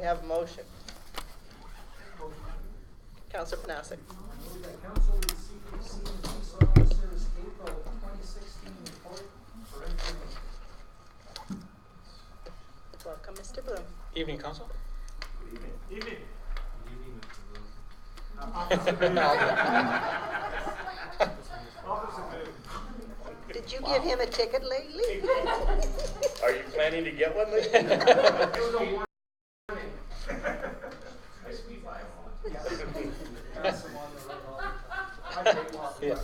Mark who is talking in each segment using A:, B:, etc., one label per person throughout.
A: have a motion? Councillor Panasic.
B: I move that council receive the peace officer's April 2016 report for information.
A: Welcome, Mr. Bloom.
C: Evening, Council.
B: Good evening. Evening.
A: Did you give him a ticket lately?
D: Are you planning to get one later?
C: Yeah.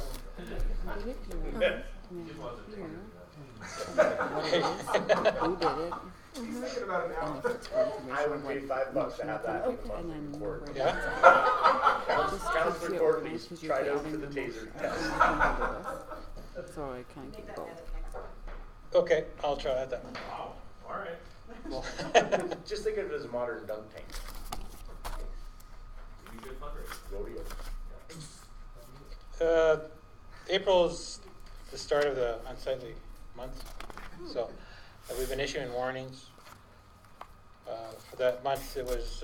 E: Who did it?
B: He's thinking about it now.
D: I would pay $5 to have that in the
E: And then
D: report.
C: Yeah?
D: Councillor Courtney's tried out for the taser test.
E: So I can't get both.
C: Okay, I'll try that then.
D: Wow, all right. Just think of it as a modern dunk tank. Be good fundraiser. Rodeo.
C: April is the start of the unsightly month, so we've been issuing warnings. For that month, it was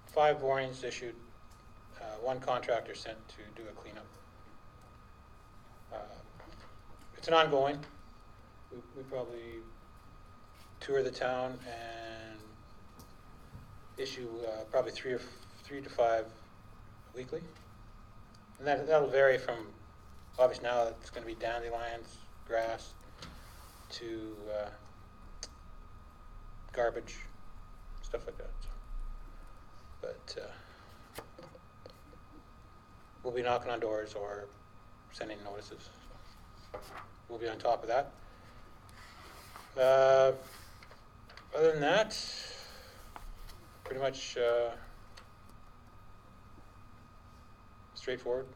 C: 5 warnings issued, 1 contractor sent to do a cleanup. It's an ongoing. We probably tour the town and issue probably 3 to 5 weekly. And that'll vary from, obviously now it's going to be dandelions, grass, to garbage, stuff like that. So, but we'll be knocking on doors or sending notices. So we'll be on top of that. Other than that, pretty much straightforward.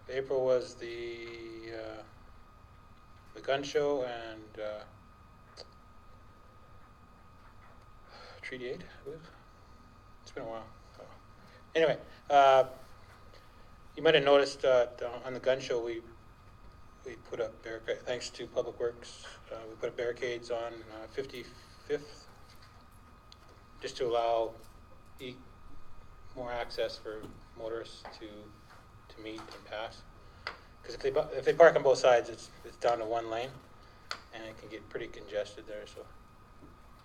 C: April was the gun show and Treaty 8, I believe. It's been a while. So. Anyway, you might have noticed on the gun show we put up barricades, thanks to Public Works, we put up barricades on 55th just to allow more access for motorists to meet and pass. Because if they park on both sides, it's down to 1 lane, and it can get pretty congested there. So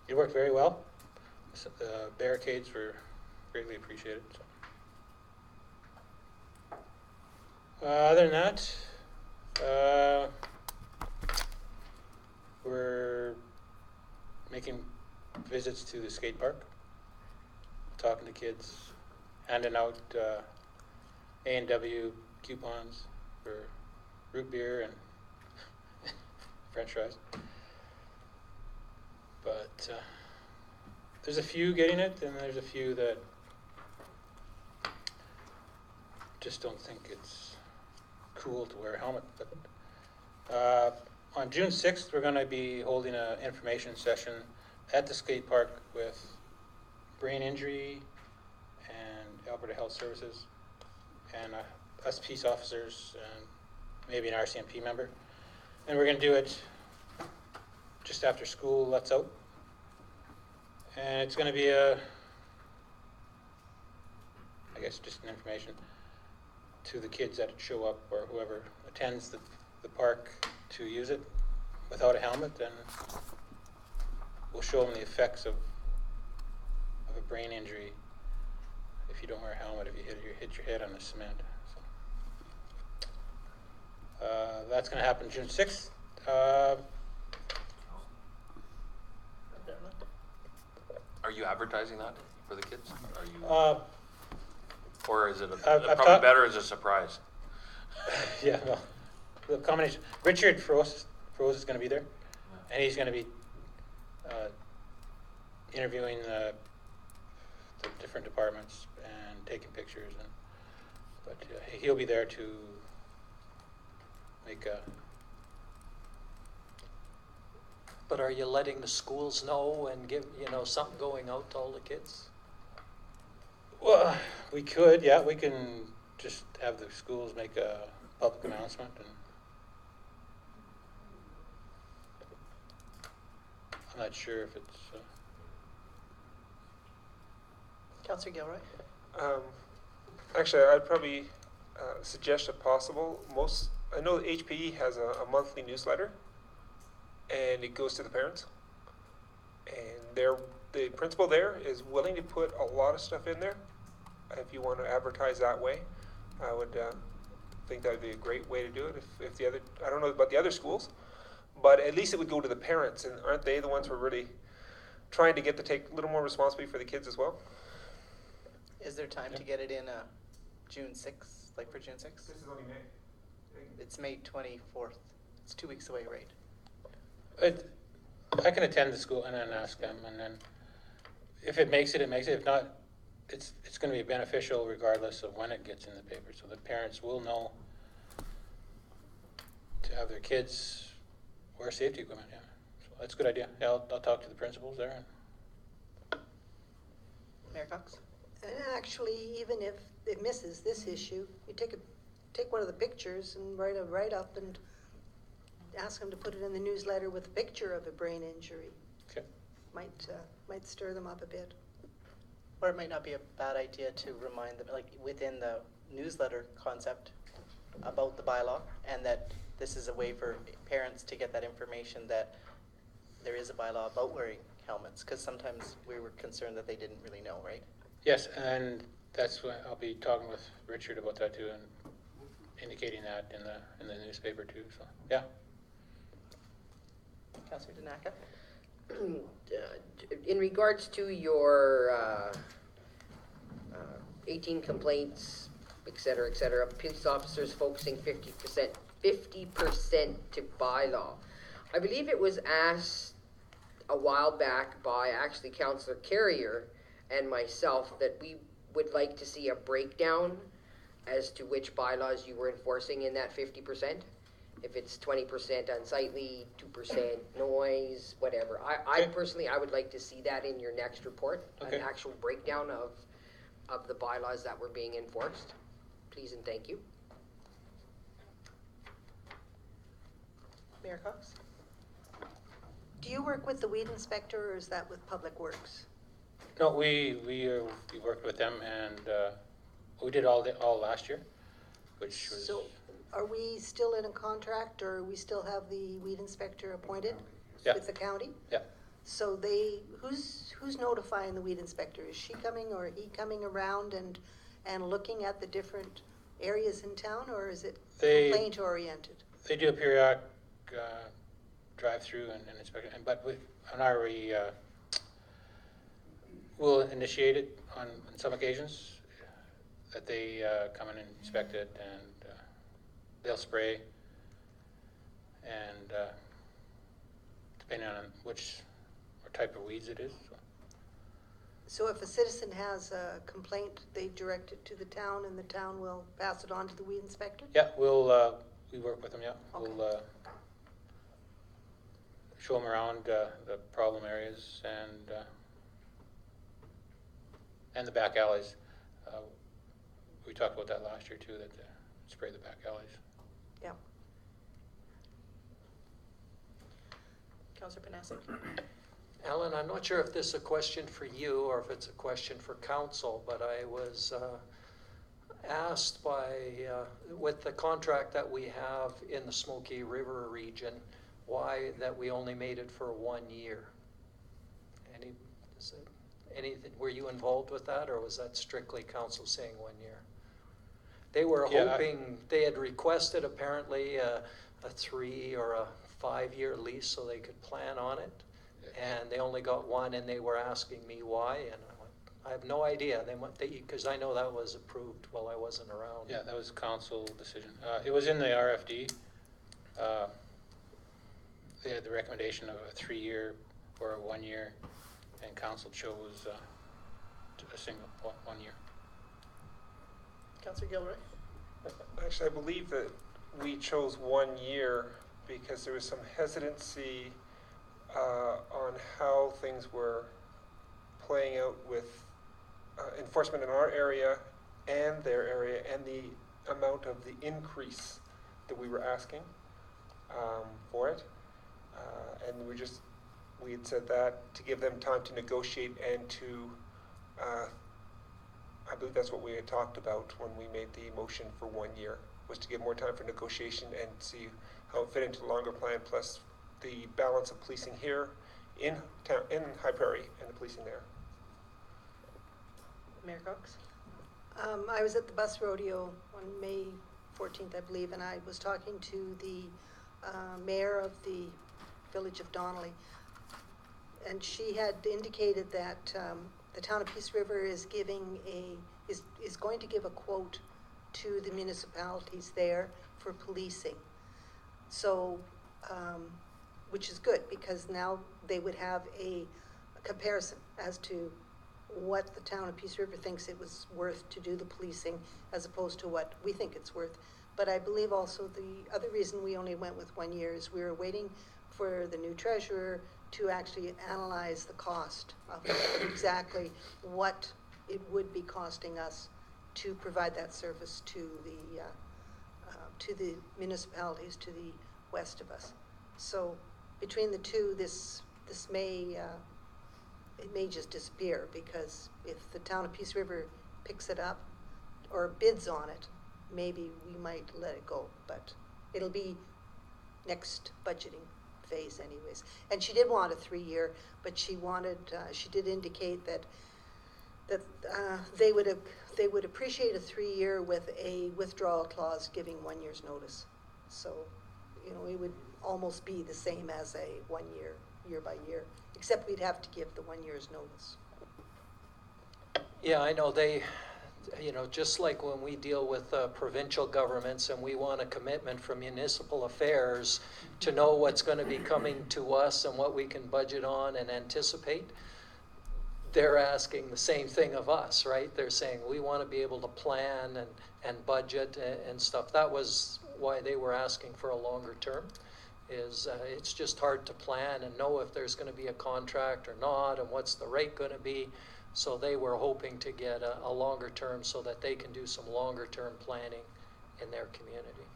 C: it worked very well. So the barricades were greatly appreciated. So. Other than that, we're making visits to the skate park, talking to kids, handing out A&W coupons for root beer and French fries. But there's a few getting it, and there's a few that just don't think it's cool to wear a helmet. But on June 6th, we're going to be holding an information session at the skate park with Brain Injury and Alberta Health Services and us peace officers and maybe an RCMP member. And we're going to do it just after school lets out. And it's going to be I guess just an information to the kids that show up or whoever attends the park to use it without a helmet, and we'll show them the effects of a brain injury if you don't wear a helmet, if you hit your head on the cement. So, that's going to happen June 6th.
F: Are you advertising that for the kids? Are you, or is it
C: probably
F: better as a surprise?
C: Yeah, well, the combination. Richard Froese is going to be there, and he's going to be interviewing the different departments and taking pictures, but he'll be there to make a.
G: But are you letting the schools know and give, something going out to all the kids?
C: Well, we could, yeah, we can just have the schools make a public announcement, and I'm not sure if it's
H: Councillor Gilroy?
I: Actually, I'd probably suggest if possible, I know the HPE has a monthly newsletter, and it goes to the parents. And the principal there is willing to put a lot of stuff in there. If you want to advertise that way, I would think that would be a great way to do it. If the other, I don't know about the other schools, but at least it would go to the parents, and aren't they the ones who are really trying to get to take a little more responsibility for the kids as well?
H: Is there time to get it in June 6th, like for June 6th?
I: This is only May.
H: It's May 24th. It's 2 weeks away, right?
C: I can attend the school and then ask them, and then if it makes it, it makes it. If not, it's going to be beneficial regardless of when it gets in the paper, so the parents will know to have their kids wear safety equipment. Yeah, so that's a good idea. Yeah, I'll talk to the principals there.
H: Mayor Cox?
A: And actually, even if it misses this issue, you take one of the pictures and write a write-up and ask them to put it in the newsletter with a picture of a brain injury.
C: Okay.
A: Might stir them up a bit.
H: Or it might not be a bad idea to remind them, like within the newsletter concept about the bylaw, and that this is a way for parents to get that information that there is a bylaw about wearing helmets, because sometimes we were concerned that they didn't really know, right?
C: Yes, and that's what I'll be talking with Richard about that too, and indicating that in the newspaper too. So yeah.
H: Councillor Danaka?
J: In regards to your 18 complaints, et cetera, police officers focusing 50% to bylaw. I believe it was asked a while back by actually Councillor Carrier and myself that we would like to see a breakdown as to which bylaws you were enforcing in that 50%. If it's 20% unsightly, 2% noise, whatever. I personally, I would like to see that in your next report,
C: okay.
J: An actual breakdown of the bylaws that were being enforced. Please and thank you.
H: Mayor Cox?
A: Do you work with the weed inspector, or is that with Public Works?
C: No, we worked with them, and we did all last year, which was.
A: So, are we still in a contract, or we still have the weed inspector appointed with the county?
C: Yeah.
A: So who's notifying the weed inspector? Is she coming, or he coming around and looking at the different areas in town, or is it complaint oriented?
C: They do a periodic drive through and inspection, but we'll initiate it on some occasions that they come in and inspect it, and they'll spray, and depending on which or type of weeds it is.
A: So if a citizen has a complaint, they direct it to the town, and the town will pass it on to the weed inspector?
C: Yeah, we work with them. Yeah, okay. We'll show them around the problem areas and the back alleys. We talked about that last year too, that spray the back alleys.
A: Yeah.
H: Councillor Panasic?
G: Alan, I'm not sure if this is a question for you or if it's a question for council, but I was asked by, with the contract that we have in the Smoky River region, why that we only made it for 1 year. Anything, were you involved with that, or was that strictly council saying 1 year? They were hoping, they had requested apparently a 3 or a 5 year lease so they could plan on it, and they only got 1, and they were asking me why, and I went, I have no idea. Because I know that was approved while I wasn't around.
C: Yeah, that was council decision. It was in the RFD. They had the recommendation of a 3 year or a 1 year, and council chose a single 1 year.
H: Councillor Gilroy?
I: Actually, I believe that we chose 1 year because there was some hesitancy on how things were playing out with enforcement in our area and their area, and the amount of the increase that we were asking for it. And we had said that to give them time to negotiate and to I believe that's what we had talked about when we made the motion for 1 year, was to give more time for negotiation and see how it fit into the longer plan, plus the balance of policing here in town, in High Prairie, and the policing there.
H: Mayor Cox?
A: I was at the bus rodeo on May 14th, I believe, and I was talking to the mayor of the village of Donnelly. And she had indicated that the town of Peace River is going to give a quote to the municipalities there for policing. So, which is good, because now they would have a comparison as to what the town of Peace River thinks it was worth to do the policing as opposed to what we think it's worth. But I believe also the other reason we only went with 1 year is we were waiting for the new treasurer to actually analyze the cost of exactly what it would be costing us to provide that service to the municipalities to the west of us. So between the two, this may it may just disappear, because if the town of Peace River picks it up or bids on it, maybe we might let it go, but it'll be next budgeting phase anyways. And she did want a 3-year, but she did indicate that they would appreciate a 3-year with a withdrawal clause giving 1 year's notice. So, you know, it would almost be the same as a 1 year, year by year, except we'd have to give the 1 year's notice.
G: Yeah, I know they, you know, just like when we deal with provincial governments and we want a commitment from municipal affairs to know what's going to be coming to us and what we can budget on and anticipate, they're asking the same thing of us, right? They're saying we want to be able to plan and budget and stuff. That was why they were asking for a longer term. It's just hard to plan and know if there's going to be a contract or not and what's the rate going to be. So they were hoping to get a longer term so that they can do some longer term planning in their community.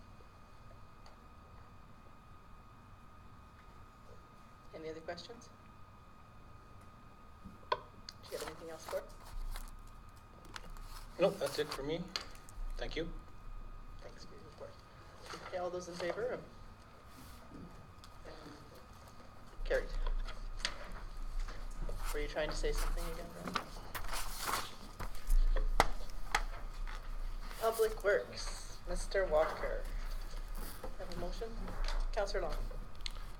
H: Any other questions? Do you have anything else, Gord?
C: Nope, that's it for me. Thank you.
H: Thanks for your report. Okay, all those in favor? Carried. Were you trying to say something again, Brent? Public Works, Mr. Walker. Have a motion? Councillor Long.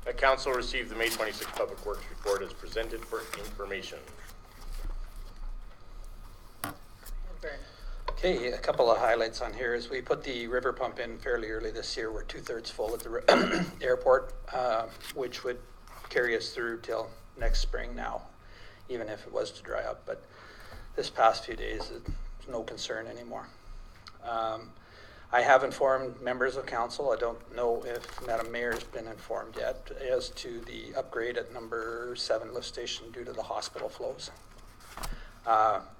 D: The council received the May 26th Public Works report as presented for information.
H: Vern.
C: Okay, a couple of highlights on here is we put the river pump in fairly early this year. We're 2/3 full at the airport, which would carry us through till next spring now, even if it was to dry up. But this past few days, it's no concern anymore. I have informed members of council. I don't know if Madam Mayor's been informed yet as to the upgrade at number 7 lift station due to the hospital flows.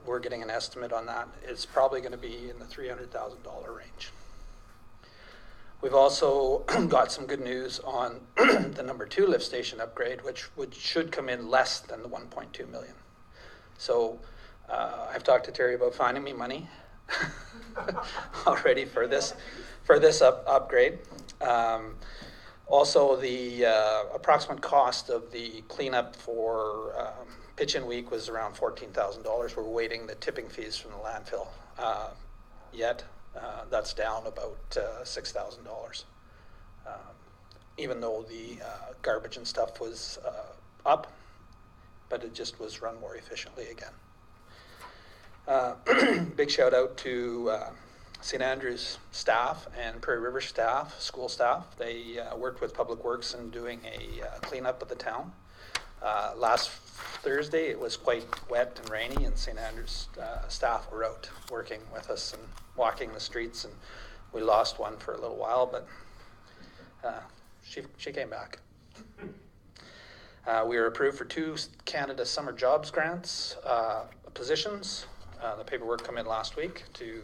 C: We're getting an estimate on that. It's probably going to be in the $300,000 range. We've also got some good news on the number 2 lift station upgrade, which should come in less than the 1.2 million. So I've talked to Terry about finding me money already for this upgrade. Also, the approximate cost of the cleanup for Pitch-In Week was around $14,000. We're waiting the tipping fees from the landfill yet. That's down about $6,000. Even though the garbage and stuff was up, but it just was run more efficiently again. Big shout out to St. Andrews staff and Prairie River staff, school staff. They worked with Public Works in doing a cleanup of the town. Last Thursday it was quite wet and rainy, and St. Andrews staff were out working with us and walking the streets, and we lost one for a little while, but she came back. We were approved for 2 Canada Summer Jobs Grants positions. The paperwork came in last week to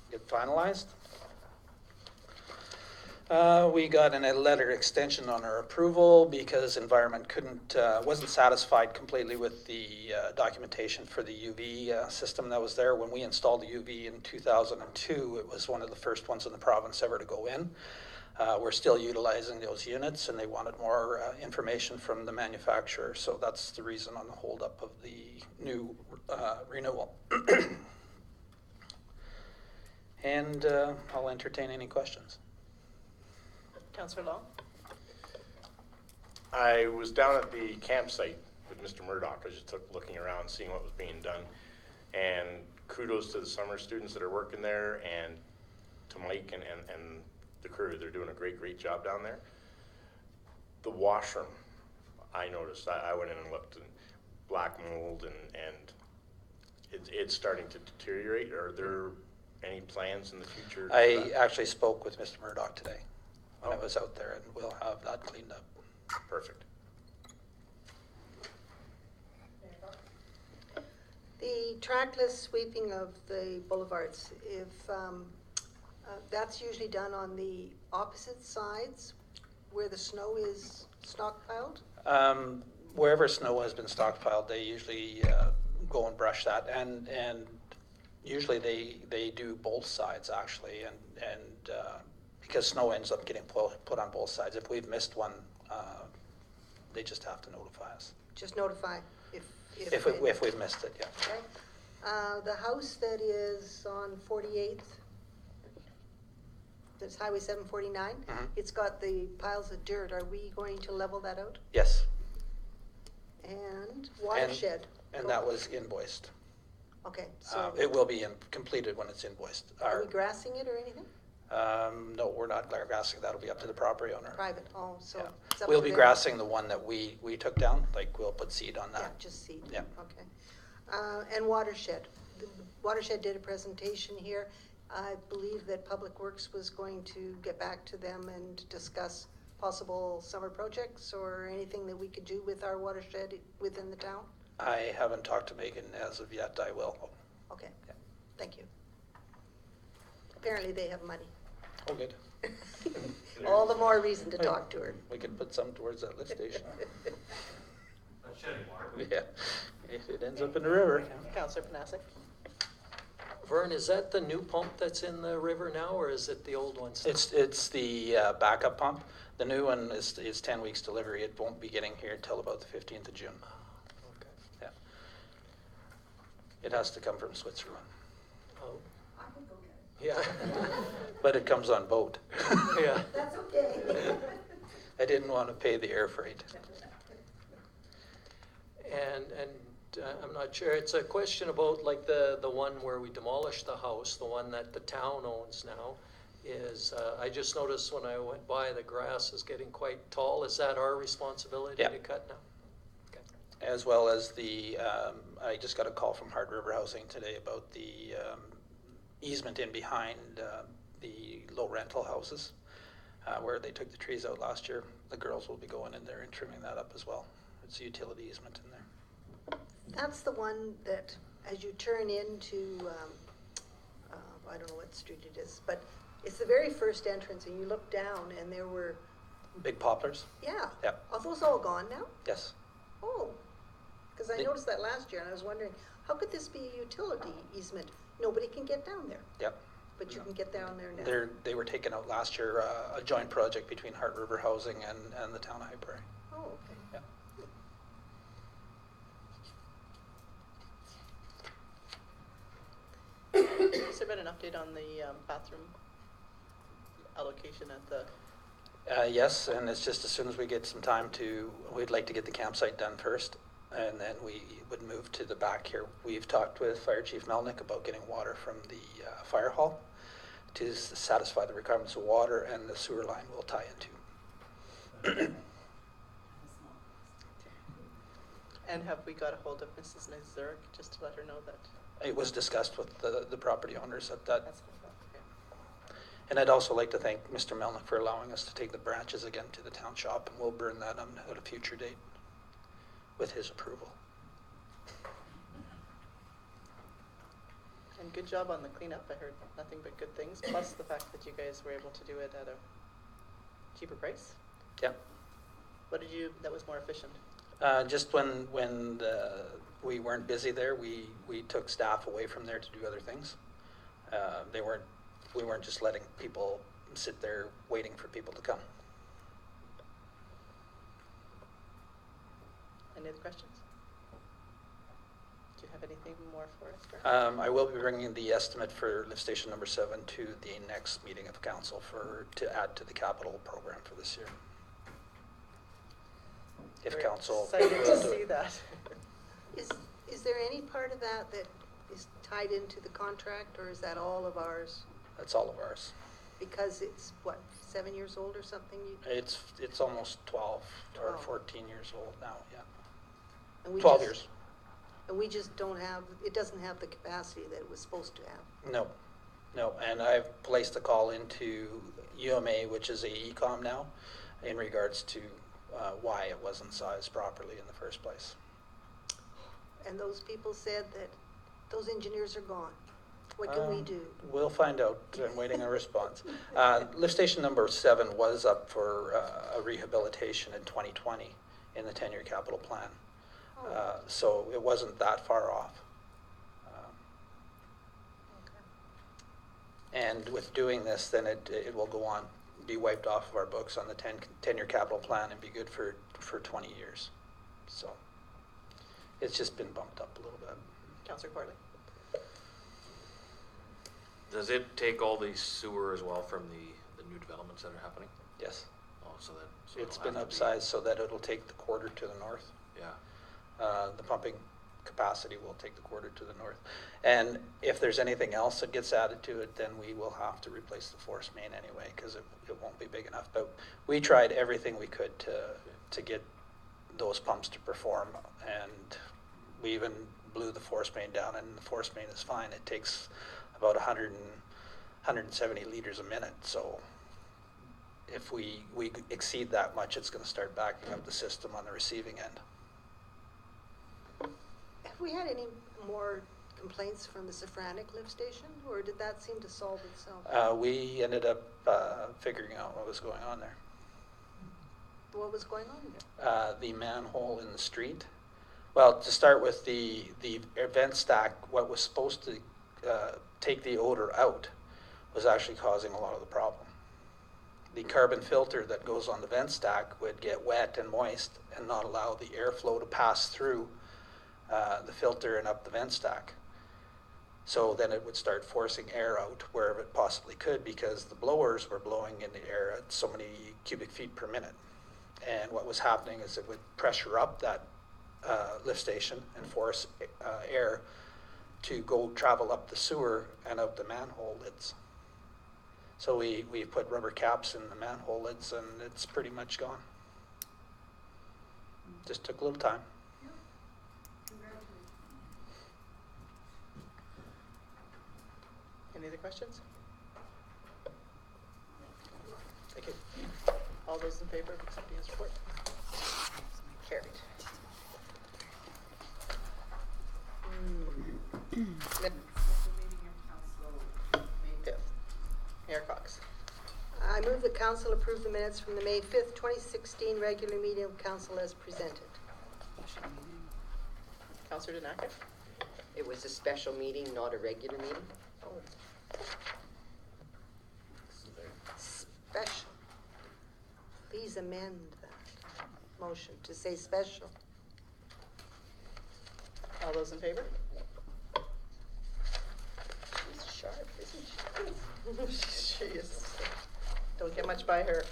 C: get finalized.
K: We got a letter extension on our approval because environment wasn't satisfied completely with the documentation for the UV system that was there. When we installed the UV in 2002, it was one of the first ones in the province ever to go in. We're still utilizing those units, and they wanted more information from the manufacturer, so that's the reason on the holdup of the new renewal. And I'll entertain any questions.
H: Councillor Long?
D: I was down at the campsite with Mr. Murdoch. I just took looking around, seeing what was being done. And kudos to the summer students that are working there, and to Mike and the crew. They're doing a great job down there. The washroom, I noticed. I went in and looked, and black mold, and it's starting to deteriorate. Are there any plans in the future?
K: I actually spoke with Mr. Murdoch today when I was out there, and we'll have that cleaned up.
D: Perfect.
A: The trackless sweeping of the boulevards, if that's usually done on the opposite sides where the snow is stockpiled?
K: Wherever snow has been stockpiled, they usually go and brush that, and usually they do both sides actually, and because snow ends up getting put on both sides. If we've missed one, they just have to notify us.
A: Just notify
K: If we've missed it, yeah.
A: Okay. The house that is on 48th, that's Highway 749, it's got the piles of dirt. Are we going to level that out?
K: Yes.
A: And watershed?
K: And that was invoiced.
A: Okay, so
K: It will be completed when it's invoiced.
A: are we grassing it or anything?
K: No, we're not grassing. That'll be up to the property owner.
A: Private, oh, so.
K: Yeah.
A: it's up
K: We'll
A: to
K: be
A: them.
K: grassing the one that we took down, like we'll put seed on
A: Yeah,
K: that.
A: just seed.
K: Yeah.
A: Okay. And watershed. The watershed did a presentation here. I believe that Public Works was going to get back to them and discuss possible summer projects or anything that we could do with our watershed within the town.
K: I haven't talked to Megan as of yet. I will.
A: Okay,
K: Yeah.
A: thank you. Apparently they have money.
K: Oh, good.
A: All the more reason to talk to her.
K: We could put some towards that lift station.
B: Not shedding water.
K: Yeah, if it ends up in the river.
H: Councillor Panasic?
G: Vern, is that the new pump that's in the river now, or is it the old one still?
K: It's the backup pump. The new one is 10 weeks delivery. It won't be getting here until about the 15th of June.
G: Okay.
K: Yeah. It has to come from Switzerland.
G: Oh. Yeah.
K: But it comes on boat.
G: Yeah.
A: That's okay.
K: I didn't want to pay the air freight.
G: And I'm not sure, it's a question about like the one where we demolished the house, the one that the town owns now, is, I just noticed when I went by, the grass is getting quite tall. Is that our responsibility
K: Yeah.
G: to cut now? Okay.
K: As well as I just got a call from Hard River Housing today about the easement in behind the low rental houses where they took the trees out last year. The girls will be going in there and trimming that up as well. It's a utility easement in there.
A: That's the one that, as you turn into, I don't know what street it is, but it's the very first entrance, and you look down, and there were,
K: Big poplars?
A: yeah.
K: Yep.
A: Are those all gone now?
K: Yes.
A: Oh, because I noticed that last year, and I was wondering, how could this be a utility easement? Nobody can get down there,
K: Yep.
A: but you can get down there now.
K: They were taken out last year, a joint project between Hart River Housing and the town of Highbury.
A: Oh, okay.
K: Yeah.
H: Has there been an update on the bathroom allocation at the,
K: Yes, and it's just as soon as we get some time we'd like to get the campsite done first, and then we would move to the back here. We've talked with Fire Chief Melnick about getting water from the fire hall to satisfy the requirements of water, and the sewer line will tie into.
H: and have we got a hold of Mrs. Nazurek just to let her know that?
K: It was discussed with the property owners at that.
H: That's okay.
K: And I'd also like to thank Mr. Melnick for allowing us to take the branches again to the town shop, and we'll burn that on at a future date with his approval.
H: And good job on the cleanup. I heard nothing but good things, plus the fact that you guys were able to do it at a cheaper price?
K: Yep.
H: What did you, that was more efficient?
K: Just when we weren't busy there, we took staff away from there to do other things. We weren't just letting people sit there waiting for people to come.
H: Any other questions? Do you have anything more for us, Brent?
K: I will be bringing the estimate for lift station number 7 to the next meeting of council to add to the capital program for this year. If
H: We're
K: council
H: excited
K: will
H: to
K: do
H: see
K: it.
H: that.
A: Is there any part of that that is tied into the contract, or is that all of ours?
K: That's all of ours.
A: Because it's, what, 7 years old or something?
K: It's almost 12 or
A: 12.
K: 14 years old now, yeah.
A: And we
K: 12
A: just-
K: years.
A: And we just don't have, it doesn't have the capacity that it was supposed to have.
K: No, and I've placed a call into UMA, which is AECom now, in regards to why it wasn't sized properly in the first place.
A: And those people said that those engineers are gone. What can we do?
K: We'll find out. I'm waiting a response. Lift station number 7 was up for a rehabilitation in 2020 in the 10-year capital plan. So it wasn't that far off. And with doing this, then it will go on, be wiped off of our books on the 10-year capital plan and be good for 20 years. So it's just been bumped up a little bit.
H: Councillor Corley?
F: Does it take all the sewer as well from the new developments that are happening?
K: Yes.
F: Oh, so
K: It's
F: it'll
K: been
F: have to
K: upsized so that it'll take the quarter to the north.
F: Yeah.
K: The pumping capacity will take the quarter to the north. And if there's anything else that gets added to it, then we will have to replace the force main anyway, because it won't be big enough. But we tried everything we could to get those pumps to perform, and we even blew the force main down, and the force main is fine. It takes about 170 liters a minute, so if we exceed that much, it's going to start backing up the system on the receiving end.
A: Have we had any more complaints from the Safranic lift station, or did that seem to solve itself?
K: We ended up figuring out what was going on there.
A: What was going on there?
K: The manhole in the street. Well, to start with, the vent stack, what was supposed to take the odor out was actually causing a lot of the problem. The carbon filter that goes on the vent stack would get wet and moist and not allow the airflow to pass through the filter and up the vent stack. So then it would start forcing air out wherever it possibly could, because the blowers were blowing in the air at so many cubic feet per minute. And what was happening is it would pressure up that lift station and force air to go travel up the sewer and out the manhole lids. So we put rubber caps in the manhole lids, and it's pretty much gone. Just took a little time.
H: Any other questions? Thank you. All those in favor of accepting his report? Carried. May 5th. Mayor Cox.
A: I move that council approve the minutes from the May 5th, 2016 regular meeting of council as presented.
H: Councillor Dinaker?
J: It was a special meeting, not a regular meeting.
A: Special. Please amend that motion to say special.
H: All those in favor?
A: She's sharp, isn't she?
H: She is. Don't get much by her.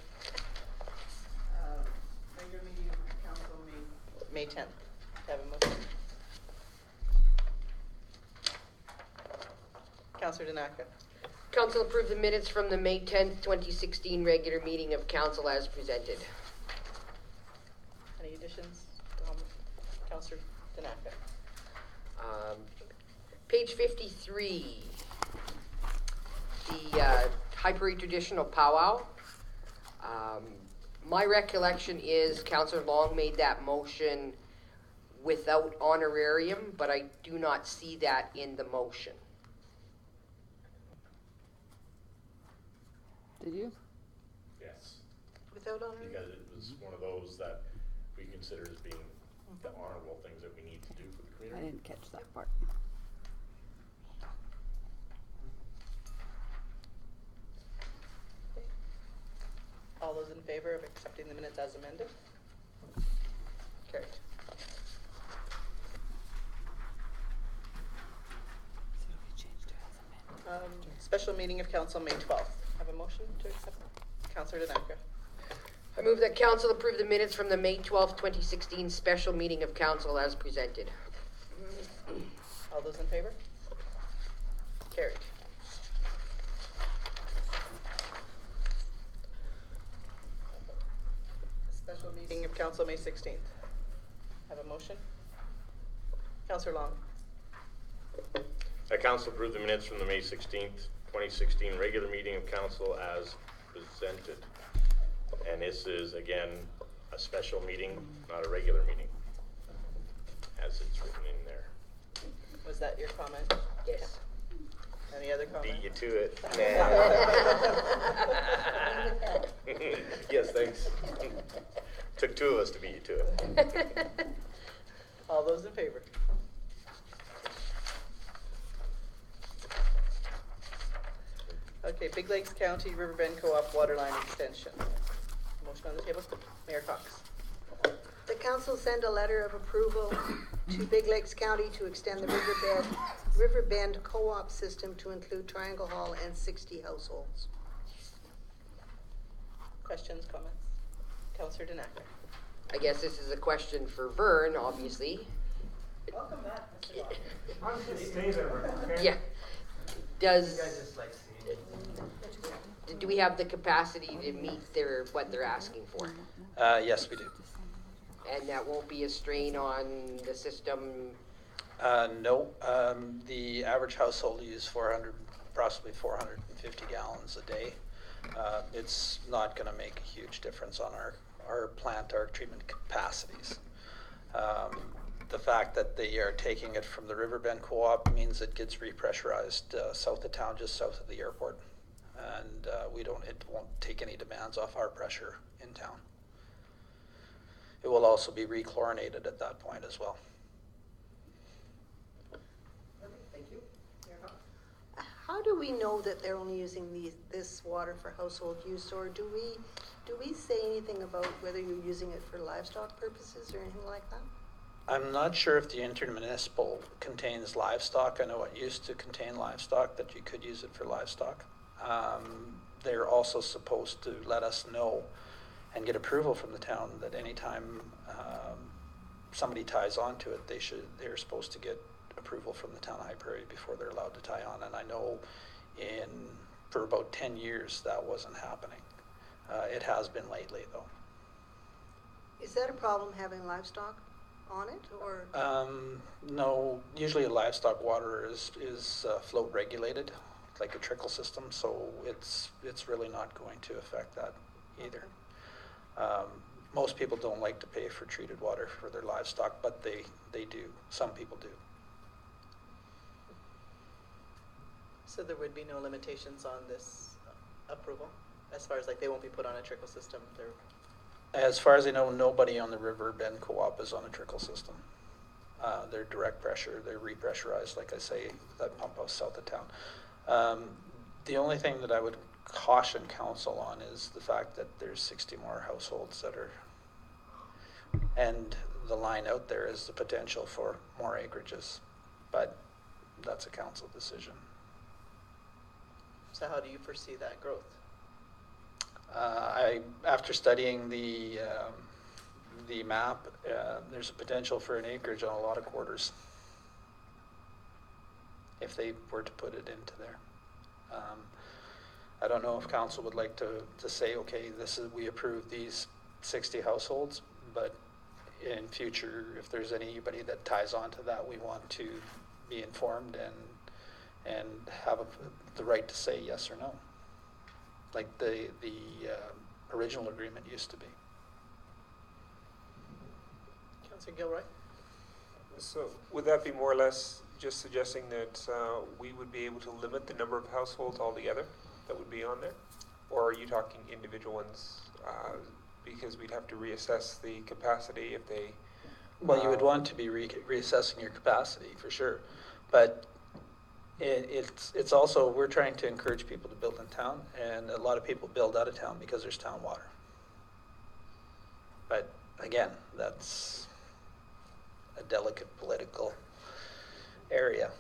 E: Regular meeting of council
H: May 10th. Have a motion. Councillor Dinaker.
J: Council approved the minutes from the May 10th, 2016 regular meeting of council as presented.
H: Any additions? Councillor Dinaker.
J: Page 53, the Hyper Traditional Powwow. My recollection is Councillor Long made that motion without honorarium, but I do not see that in the motion.
E: Did you?
D: Yes.
A: without honoring?
D: because it was one of those that we consider as being the honorable things that we need to do for the
L: I
D: community.
L: didn't catch that part.
H: All those in favor of accepting the minutes as amended? Carried.
L: So we changed it as amended.
H: Special meeting of council, May 12th. Have a motion to accept? Councillor Denaka.
J: I move that council approve the minutes from the May 12th, 2016 special meeting of council as presented.
H: All those in favor? Carried. Special meeting of council, May 16th. Have a motion? Councillor Long.
D: That council approve the minutes from the May 16th, 2016 regular meeting of council as presented. And this is, again, a special meeting, not a regular meeting, as it's written in there.
H: Was that your comment?
J: Yes.
H: Any other comment?
D: Beat you to it. Yes, thanks. Took two of us to beat you to it.
H: All those in favor? Okay, Big Lakes County Riverbend Co-op Waterline Extension. Motion on the table. Mayor Cox.
A: The council send a letter of approval to Big Lakes County to extend the Riverbend co-op system to include Triangle Hall and 60 households.
H: Questions, comments? Councillor Denaka.
J: I guess this is a question for Vern, obviously.
E: Welcome back, Mr. Long.
B: I'm just gonna stay there, okay?
J: Yeah. Does,
B: just like seeing it.
J: do we have the capacity to meet what they're asking for?
K: Yes, we do.
J: And that won't be a strain on the system?
K: No, the average household uses approximately 450 gallons a day. It's not going to make a huge difference on our plant, our treatment capacities. The fact that they are taking it from the Riverbend Co-op means it gets repressurized south of town, just south of the airport. And it won't take any demands off our pressure in town. It will also be rechlorinated at that point as well.
B: Okay, thank you. Mayor Cox?
A: How do we know that they're only using this water for household use, or do we say anything about whether you're using it for livestock purposes or anything like that?
K: I'm not sure if the intermunicipal contains livestock. I know it used to contain livestock, that you could use it for livestock. They're also supposed to let us know and get approval from the town that anytime somebody ties onto it, they're supposed to get approval from the town of High Prairie before they're allowed to tie on. And I know for about 10 years that wasn't happening. It has been lately though.
A: Is that a problem having livestock on it, or?
K: No, usually livestock water is float regulated, like a trickle system, so it's really not going to affect that either. Most people don't like to pay for treated water for their livestock, but they do. Some people do.
H: So there would be no limitations on this approval? As far as they won't be put on a trickle system?
K: As far as I know, nobody on the Riverbend Co-op is on a trickle system. They're direct pressure, they're repressurized, like I say, that pump house south of town. The only thing that I would caution council on is the fact that there's 60 more households that are, and the line out there is the potential for more acreages, but that's a council decision.
H: So how do you foresee that growth?
K: After studying the map, there's a potential for an acreage on a lot of quarters if they were to put it into there. I don't know if council would like to say, okay, we approve these 60 households, but in future, if there's anybody that ties onto that, we want to be informed and have the right to say yes or no, like the original agreement used to be.
H: Councillor Gilroy?
I: So would that be more or less just suggesting that we would be able to limit the number of households altogether that would be on there? or are you talking individual ones? Because we'd have to reassess the capacity if they.
K: Well, you would want to be reassessing your capacity for sure, but it's also, we're trying to encourage people to build in town, and a lot of people build out of town because there's town water. But again, that's a delicate political area.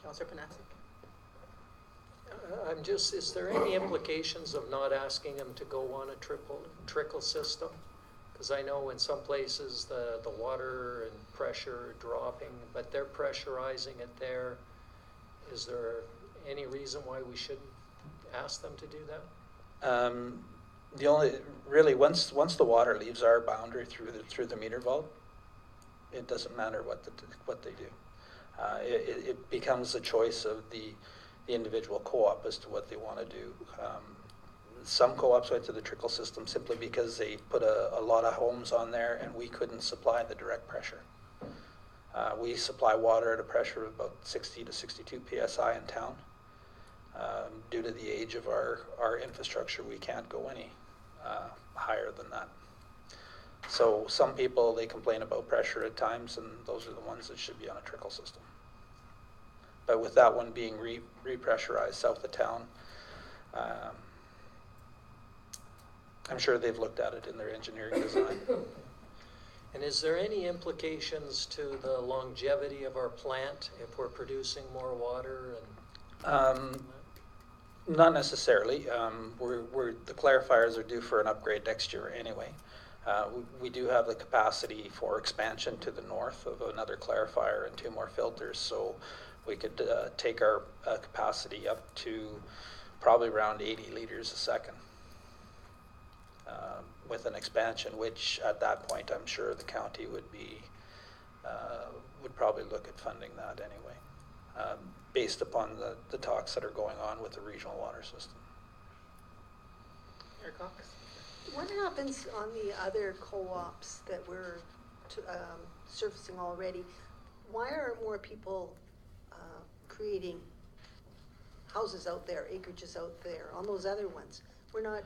H: Councillor Panasic.
G: I'm just, is there any implications of not asking them to go on a trickle system? Because I know in some places the water and pressure are dropping, but they're pressurizing it there. Is there any reason why we shouldn't ask them to do that?
K: The only, really, once the water leaves our boundary through the meter vault, it doesn't matter what they do. It becomes a choice of the individual co-op as to what they want to do. Some co-ops went to the trickle system simply because they put a lot of homes on there and we couldn't supply the direct pressure. We supply water at a pressure of about 60 to 62 psi in town. Due to the age of our infrastructure, we can't go any higher than that. So some people, they complain about pressure at times, and those are the ones that should be on a trickle system. But with that one being repressurized south of town, I'm sure they've looked at it in their engineering design.
G: And is there any implications to the longevity of our plant if we're producing more water? And
K: not necessarily. The clarifiers are due for an upgrade next year anyway. We do have the capacity for expansion to the north of another clarifier and 2 more filters, so we could take our capacity up to probably around 80 liters a second with an expansion, which at that point I'm sure the county would probably look at funding that anyway, based upon the talks that are going on with the regional water system.
H: Mayor Cox.
A: What happens on the other co-ops that we're surfacing already? Why aren't more people creating houses out there, acreages out there, on those other ones? We're not,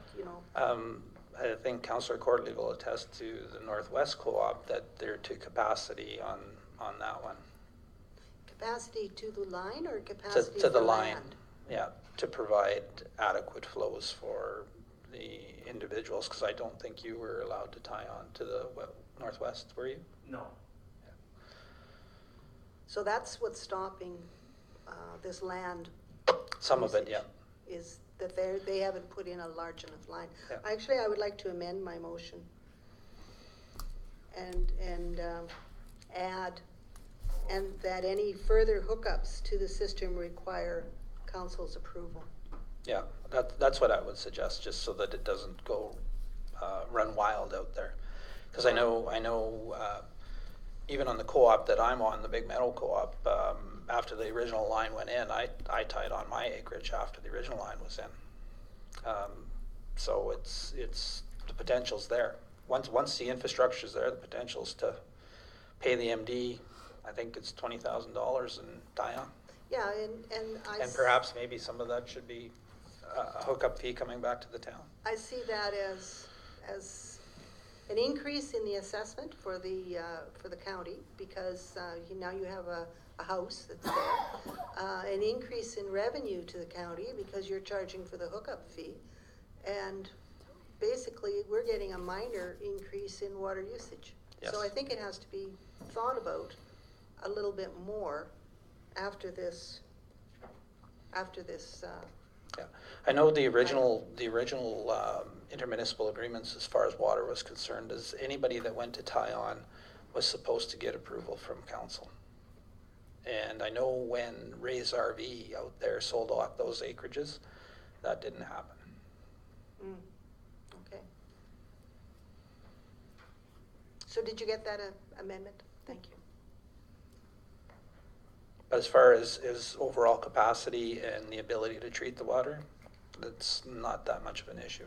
K: I think Councillor Courtley will attest to the Northwest Co-op that they're to capacity on that one.
A: Capacity to the line or capacity
K: to the
A: for
K: line,
A: land?
K: yeah, to provide adequate flows for the individuals, because I don't think you were allowed to tie on to the Northwest, were you?
B: No.
K: Yeah.
A: So that's what's stopping this land.
K: Some of it, yeah.
A: Is that they haven't put in a large enough line.
K: Yeah.
A: Actually, I would like to amend my motion and add, and that any further hookups to the system require council's approval.
K: Yeah, that's what I would suggest, just so that it doesn't go run wild out there. Because I know even on the co-op that I'm on, the Big Meadow Co-op, after the original line went in, I tied on my acreage after the original line was in. So it's the potential's there. Once the infrastructure's there, the potential's to pay the MD. I think it's $20,000 and tie on.
A: Yeah,
K: and perhaps maybe some of that should be a hookup fee coming back to the town.
A: I see that as an increase in the assessment for the county, because now you have a house that's there. An increase in revenue to the county because you're charging for the hookup fee, and basically we're getting a minor increase in water usage.
K: Yes.
A: So I think it has to be thought about a little bit more after this.
K: Yeah, I know the original intermunicipal agreements, as far as water was concerned, is anybody that went to tie on was supposed to get approval from council. And I know when Ray's RV out there sold off those acreages, that didn't happen.
A: Okay. So did you get that amendment? Thank you.
K: But as far as overall capacity and the ability to treat the water, that's not that much of an issue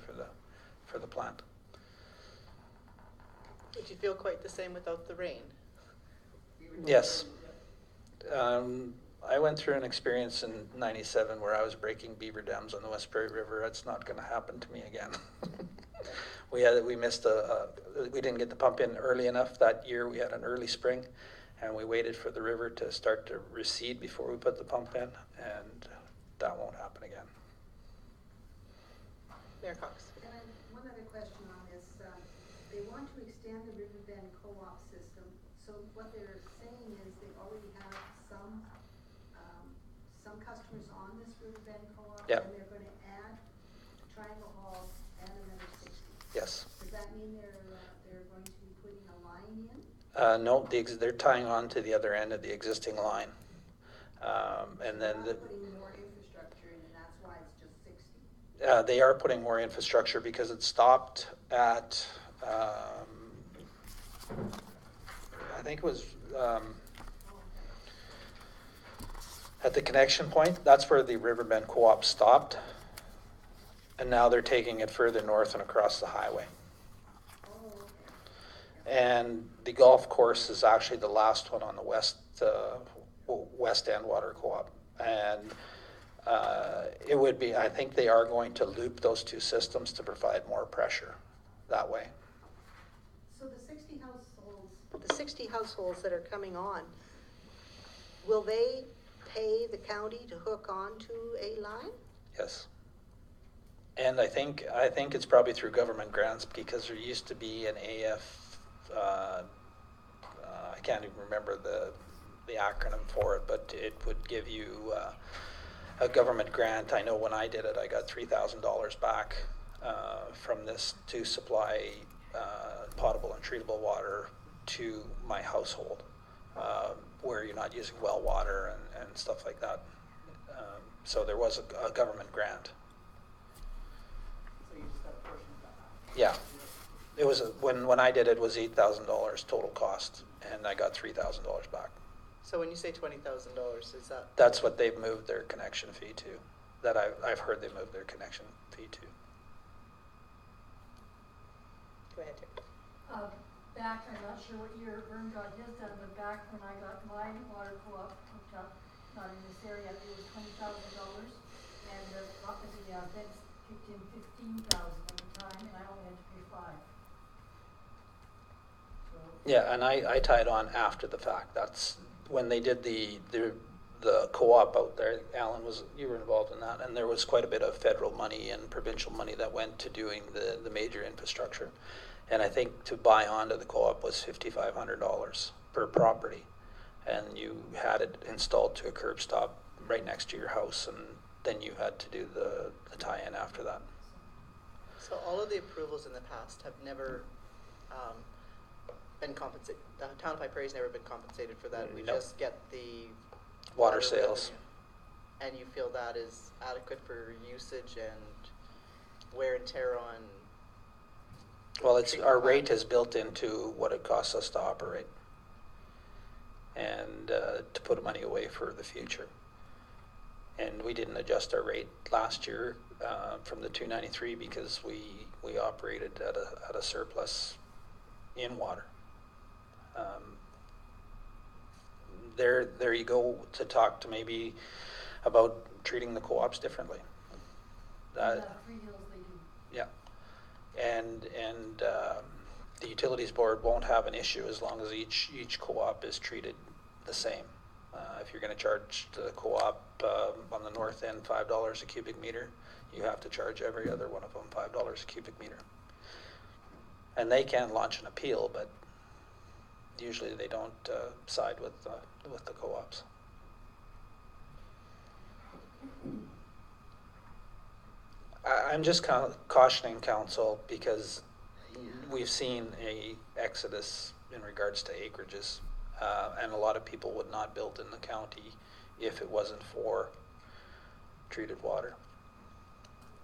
K: for the plant.
H: Would you feel quite the same without the rain?
K: Yes. I went through an experience in '97 where I was breaking beaver dams on the West Prairie River. It's not gonna happen to me again. We missed we didn't get the pump in early enough that year. We had an early spring, and we waited for the river to start to recede before we put the pump in, and that won't happen again.
H: Mayor Cox.
M: And I, one other question on this, they want to extend the Riverbend co-op system, so what they're saying is they already have some customers on this Riverbend co-op,
K: Yep.
M: and they're gonna add Triangle Hall and another 60.
K: Yes.
M: Does that mean they're going to be putting a line in?
K: No, they're tying on to the other end of the existing line. And then
M: They're not putting more infrastructure in, and that's why it's just 60.
K: they are putting more infrastructure because it stopped at, I think it was at the connection point. That's where the Riverbend Co-op stopped. And now they're taking it further north and across the highway. And the golf course is actually the last one on the west end water co-op. And it would be, I think they are going to loop those two systems to provide more pressure that way.
M: So the 60 households.
A: The 60 households that are coming on, will they pay the county to hook onto a line?
K: Yes. And I think it's probably through government grants, because there used to be an AF, I can't even remember the acronym for it, but it would give you a government grant. I know when I did it, I got $3,000 back from this to supply potable and treatable water to my household, where you're not using well water and stuff like that. So there was a government grant.
E: So you just got a portion of that.
K: Yeah, it was when I did it, was $8,000 total cost, and I got $3,000 back.
H: So when you say $20,000, is that?
K: That's what they've moved their connection fee to. That I've heard they moved their connection fee to.
H: Go ahead, Terry.
M: Back, I'm not sure what year Vern got his done, but back when I got my water co-op hooked up, not in this area, it was $20,000, and the feds kicked in $15,000 at the time, and I only had to pay $5,000. So,
K: Yeah, and I tied on after the fact. That's when they did the co-op out there. Alan, you were involved in that, and there was quite a bit of federal money and provincial money that went to doing the major infrastructure. And I think to buy onto the co-op was $5,500 per property, and you had it installed to a curb stop right next to your house, and then you had to do the tie-in after that.
H: So all of the approvals in the past have never been compensated. The town of High Prairie's never been compensated for that. We
K: Nope.
H: just get the
K: Water sales.
H: revenue. And you feel that is adequate for usage and wear and tear on?
K: Well, our
H: treatment
K: rate
H: plant?
K: is built into what it costs us to operate, and to put money away for the future. And we didn't adjust our rate last year from the 293 because we operated at a surplus in water. There you go to talk to maybe about treating the co-ops differently.
M: Three Hills they do.
K: Yeah, and the utilities board won't have an issue as long as each co-op is treated the same. If you're going to charge the co-op on the north end $5 a cubic meter, you have to charge every other one of them $5 a cubic meter. And they can launch an appeal, but usually they don't side with the co-ops. I'm just cautioning council because we've seen a exodus in regards to acreages, and a lot of people would not build in the county if it wasn't for treated water.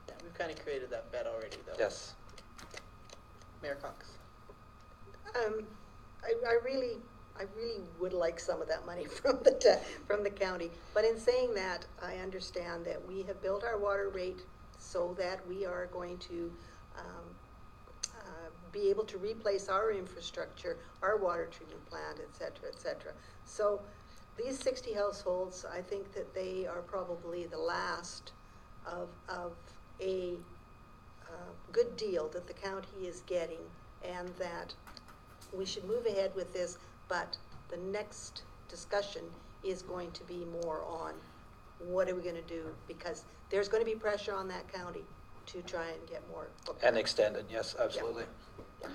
H: Yeah, we've kind of created that bed already, though.
K: Yes.
H: Mayor Cox.
A: I really would like some of that money from the county. But in saying that, I understand that we have built our water rate so that we are going to be able to replace our infrastructure, our water treatment plant, et cetera, et cetera. So these 60 households, I think that they are probably the last of a good deal that the county is getting, and that we should move ahead with this, but the next discussion is going to be more on what are we going to do, because there's going to be pressure on that county to try and get more.
K: And extended, yes, absolutely.
A: Yeah.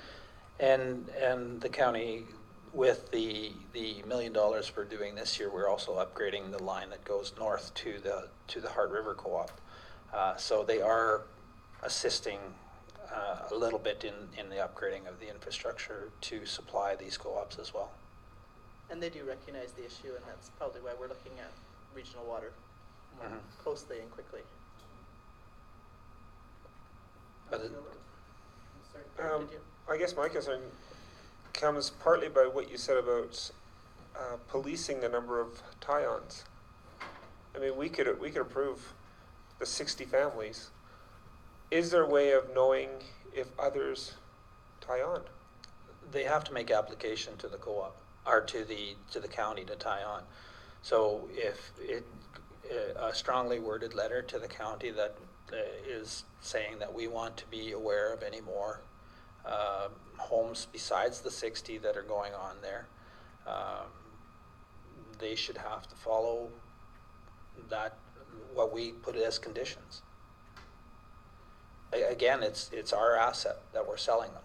K: And the county, with the $1 million for doing this year, we're also upgrading the line that goes north to the Heart River Co-op. So they are assisting a little bit in the upgrading of the infrastructure to supply these co-ops as well.
H: And they do recognize the issue, and that's probably why we're looking at regional water more closely and quickly.
K: But it,
H: Sorry, did you?
I: I guess my concern comes partly by what you said about policing the number of tie-ons. I mean, we could approve the 60 families. Is there a way of knowing if others tie on?
K: they have to make application to the co-op or to the county to tie on. So if a strongly worded letter to the county that is saying that we want to be aware of any more homes besides the 60 that are going on there, they should have to follow that, what we put as conditions. Again, it's our asset that we're selling them,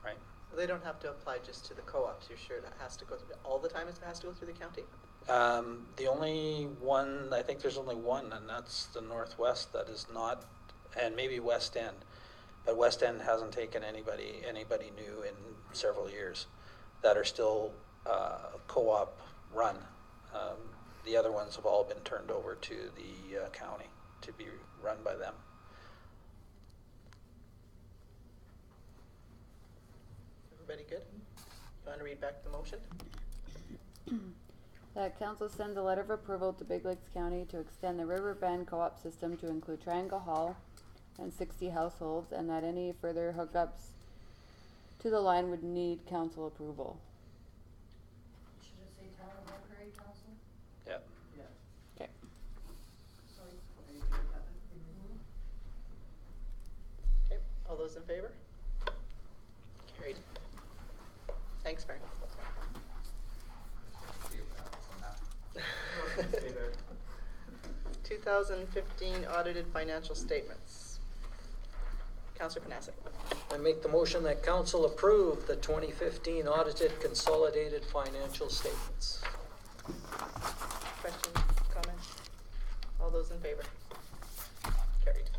K: right?
H: They don't have to apply just to the co-ops. You're sure that has to go through all the time? It has to go through the county?
K: The only one, I think there's only one, and that's the Northwest that is not, and maybe West End. But West End hasn't taken anybody new in several years that are still co-op run. The other ones have all been turned over to the county to be run by them.
H: Everybody good? You want to read back the motion?
L: That council sends a letter of approval to Big Lakes County to extend the Riverbend co-op system to include Triangle Hall and 60 households, and that any further hookups to the line would need council approval.
M: Should it say Town of High Prairie Council?
K: Yep.
E: Yeah.
L: Okay.
M: Sorry.
E: Are you good with that?
H: Okay, all those in favor? Carried. Thanks, Mary. 2015 audited financial statements. Councillor Panasic.
G: I make the motion that council approve the 2015 audited consolidated financial statements.
H: Questions, comments? All those in favor? Carried.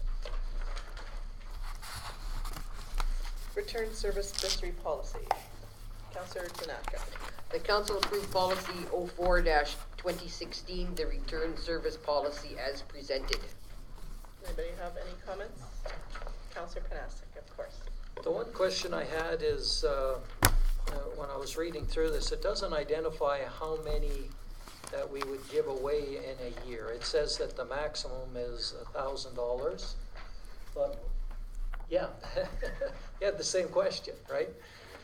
H: Return service bursary policy. Councillor Tanaka.
J: The council approved policy 04-2016, the return service policy as presented.
H: Anybody have any comments? Councillor Panasic, of course.
G: The one question I had is, when I was reading through this, it doesn't identify how many that we would give away in a year. It says that the maximum is $1,000, but yeah, you had the same question, right?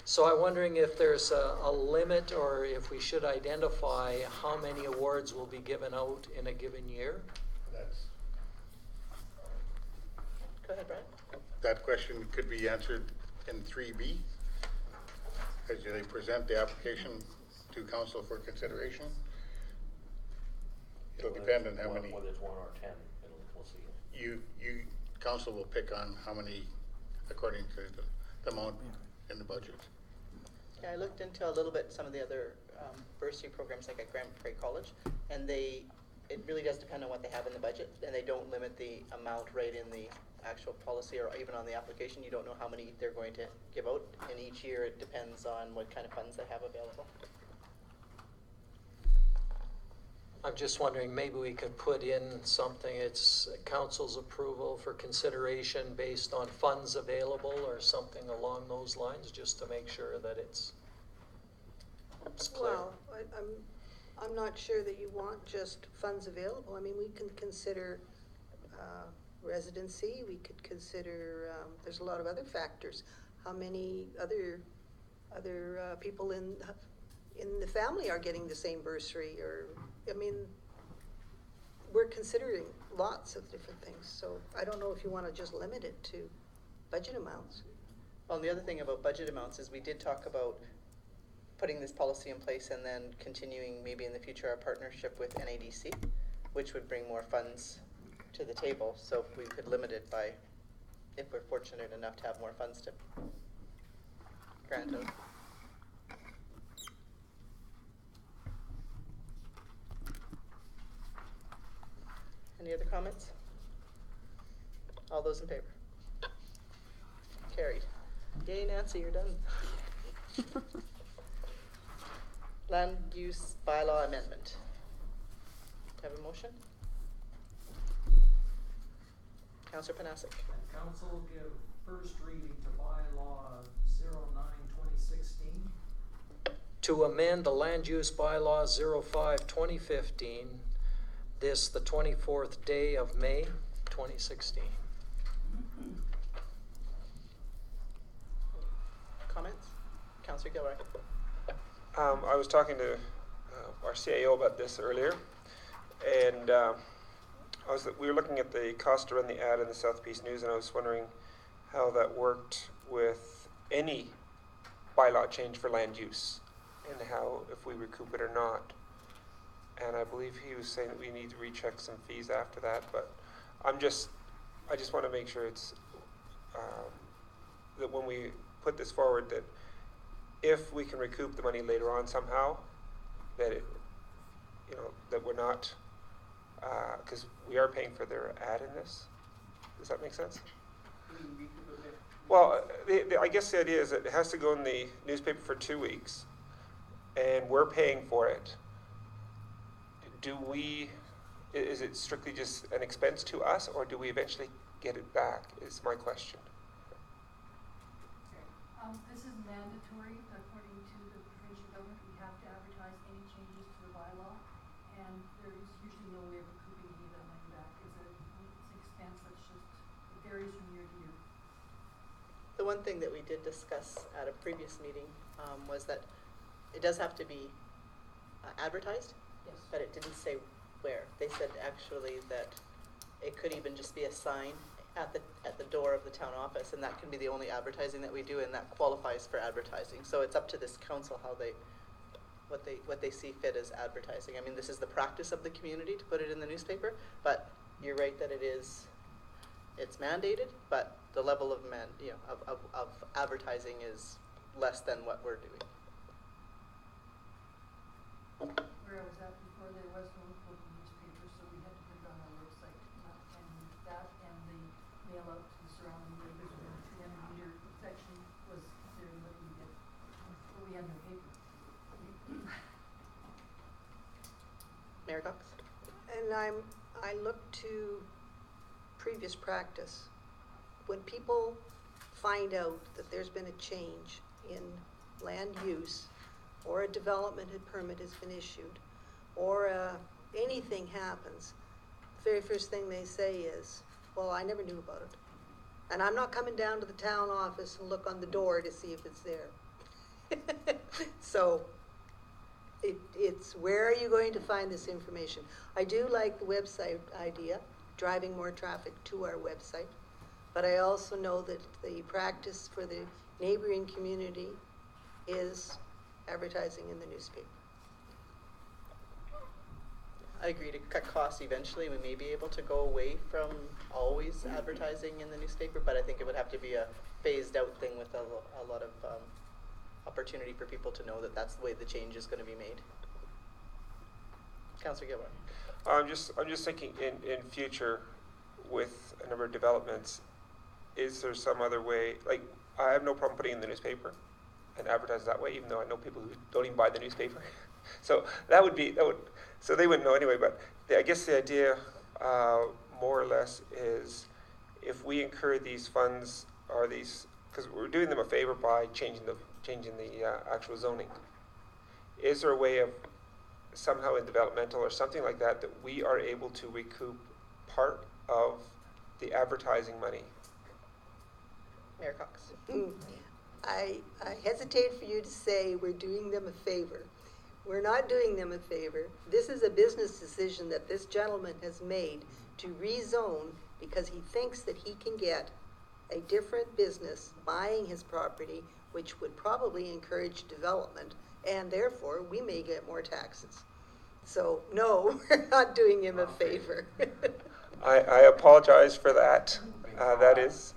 G: So I'm wondering if there's a limit, or if we should identify how many awards will be given out in a given year.
H: Go ahead, Brian.
N: That question could be answered in 3B, as they present the application to council for consideration. It'll depend on how many.
D: Whether it's 1 or 10, we'll see.
N: Council will pick on how many according to the amount in the budget.
H: Yeah, I looked into a little bit some of the other bursary programs like at Grand Prairie College, and it really does depend on what they have in the budget, and they don't limit the amount right in the actual policy or even on the application. You don't know how many they're going to give out, and each year it depends on what kind of funds they have available.
G: I'm just wondering, maybe we could put in something, it's council's approval for consideration based on funds available or something along those lines, just to make sure that it's clear.
A: Well, I'm not sure that you want just funds available. I mean, we can consider residency, we could consider, there's a lot of other factors. How many other people in in the family are getting the same bursary, or, I mean, we're considering lots of different things, so I don't know if you wanna just limit it to budget amounts.
H: Well, and the other thing about budget amounts is we did talk about putting this policy in place and then continuing maybe in the future our partnership with NADC, which would bring more funds to the table, so we could limit it by, if we're fortunate enough to have more funds to grant out. Any other comments? All those in favor? Carried. Yay, Nancy, you're done. Land use bylaw amendment. Do I have a motion? Councillor Panasic.
B: Council give first reading to bylaw 09/2016.
G: To amend the land use bylaw 05/2015, this the 24th day of May 2016.
H: Comments? Councillor Gilroy.
I: I was talking to our CAO about this earlier, and we were looking at the cost to run the ad in the South Peace News, and I was wondering how that worked with any bylaw change for land use, and how, if we recoup it or not. And I believe he was saying that we need to recheck some fees after that, but I just want to make sure it's that when we put this forward, that if we can recoup the money later on somehow, that it, that we're not, because we are paying for their ad in this. Does that make sense? Well, I guess the idea is that it has to go in the newspaper for 2 weeks, and we're paying for it. Is it strictly just an expense to us, or do we eventually get it back, is my question.
M: This is mandatory, according to the provincial government, we have to advertise any changes to the bylaw, and there is usually no way of recouping any of that money back. It's an expense that's just, it varies from year to year.
H: The one thing that we did discuss at a previous meeting was that it does have to be advertised,
M: Yes.
H: but it didn't say where. They said actually that it could even just be a sign at the door of the town office, and that can be the only advertising that we do, and that qualifies for advertising. So it's up to this council how what they see fit as advertising. I mean, this is the practice of the community to put it in the newspaper, but you're right that it's mandated, but the level of of advertising is less than what we're doing.
M: Where I was at before, there was no local newspaper, so we had to put it on our website, and that and the mail out to the surrounding neighbors within the 300-meter section was considered what we did, but we had no paper.
H: Mayor Cox?
A: And I look to previous practice. When people find out that there's been a change in land use, or a development permit has been issued, or anything happens, the very first thing they say is, well, I never knew about it. And I'm not coming down to the town office and look on the door to see if it's there. So it's where are you going to find this information? I do like the website idea, driving more traffic to our website, but I also know that the practice for the neighboring community is advertising in the newspaper.
H: I agree. To cut costs eventually, we may be able to go away from always advertising in the newspaper, but I think it would have to be a phased out thing with a lot of opportunity for people to know that that's the way the change is going to be made. Councillor Gilroy.
I: I'm just thinking in future with a number of developments, is there some other way, like I have no problem putting in the newspaper and advertise that way, even though I know people who don't even buy the newspaper. So so they wouldn't know anyway, but I guess the idea more or less is if we incur these funds or these, because we're doing them a favor by changing the actual zoning. Is there a way of somehow in developmental or something like that we are able to recoup part of the advertising money?
H: Mayor Cox.
A: I hesitate for you to say we're doing them a favor. We're not doing them a favor. This is a business decision that this gentleman has made to rezone because he thinks that he can get a different business buying his property, which would probably encourage development, and therefore we may get more taxes. So no, we're not doing him a favor.
I: I apologize for that. That is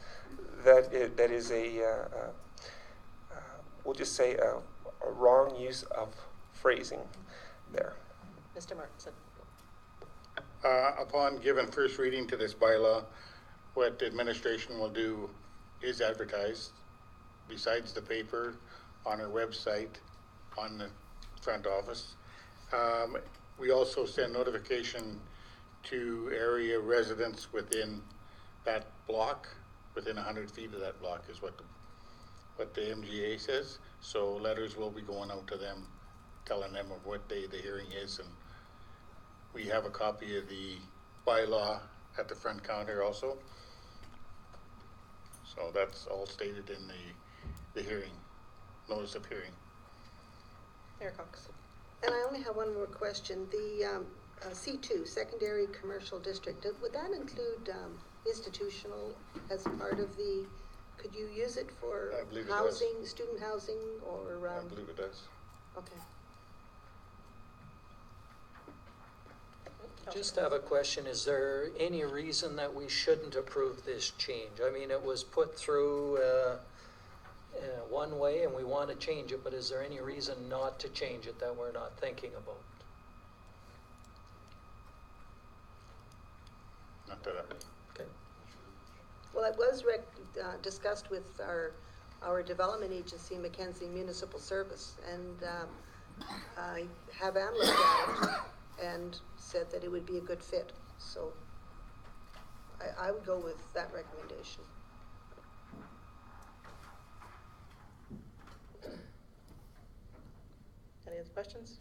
I: we'll just say a wrong use of phrasing there.
H: Mr. Martinson.
N: Upon giving first reading to this bylaw, what the administration will do is advertise, besides the paper, on our website, on the front office. We also send notification to area residents within that block, within 100 feet of that block is what the MGA says. So letters will be going out to them, telling them of what day the hearing is, and we have a copy of the bylaw at the front counter also. So that's all stated in the hearing, notice of hearing.
H: Mayor Cox.
A: And I only have one more question. The C2, Secondary Commercial District, would that include institutional as part of the, could you use it for
N: I believe it
A: housing, student housing, or?
N: I believe it does.
A: Okay.
G: Just have a question. Is there any reason that we shouldn't approve this change? I mean, it was put through one way and we want to change it, but is there any reason not to change it that we're not thinking about?
N: Not that
G: Okay.
A: Well, it was discussed with our development agency, Mackenzie Municipal Service, and I have Ann looked at it and said that it would be a good fit. So I would go with that recommendation.
H: Any other questions,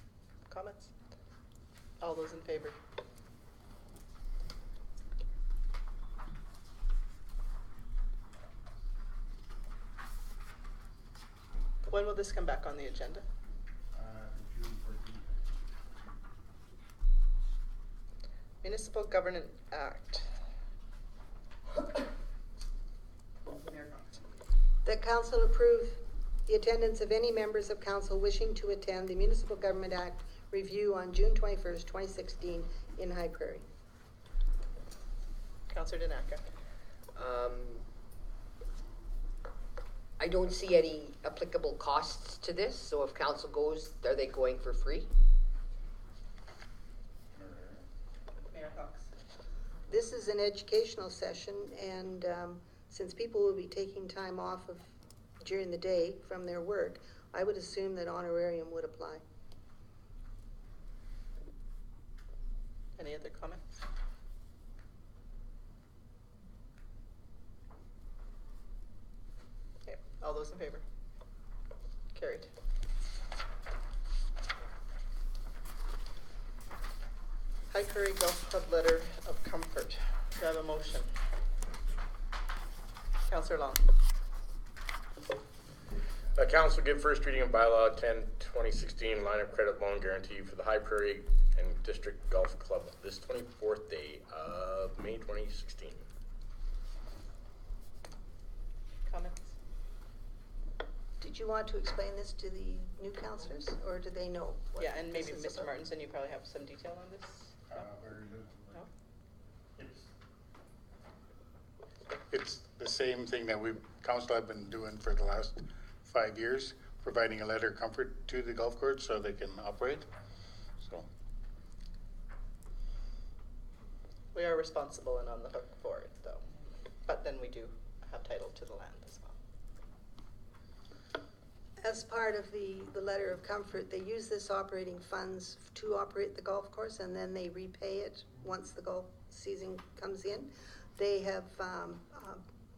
H: comments? All those in favor? When will this come back on the agenda?
N: June 14th.
H: Municipal Governance Act.
A: That council approve the attendance of any members of council wishing to attend the Municipal Government Act review on June 21st, 2016 in High Prairie.
H: Councillor Danaka.
J: I don't see any applicable costs to this, so if council goes, are they going for free?
H: Mayor Cox.
A: This is an educational session, and since people will be taking time off during the day from their work, I would assume that honorarium would apply.
H: Any other comments? Okay, all those in favor? Carried. High Prairie Golf Club letter of comfort. Do I have a motion? Councillor Long.
D: Council give first reading of bylaw 10/2016 line of credit loan guarantee for the High Prairie and District Golf Club this 24th day of May 2016.
H: Comments?
A: Did you want to explain this to the new councillors, or do they know? What
H: Yeah, and maybe
A: this is
H: Mr.
A: about?
H: Martinson, you probably have some detail on this?
N: Where is it?
H: No?
N: It's the same thing that council have been doing for the last 5 years, providing a letter of comfort to the golf course so they can operate. So
H: We are responsible and on the hook for it, though. But then we do have title to the land as well.
A: As part of the letter of comfort, they use this operating funds to operate the golf course, and then they repay it once the golf season comes in. They have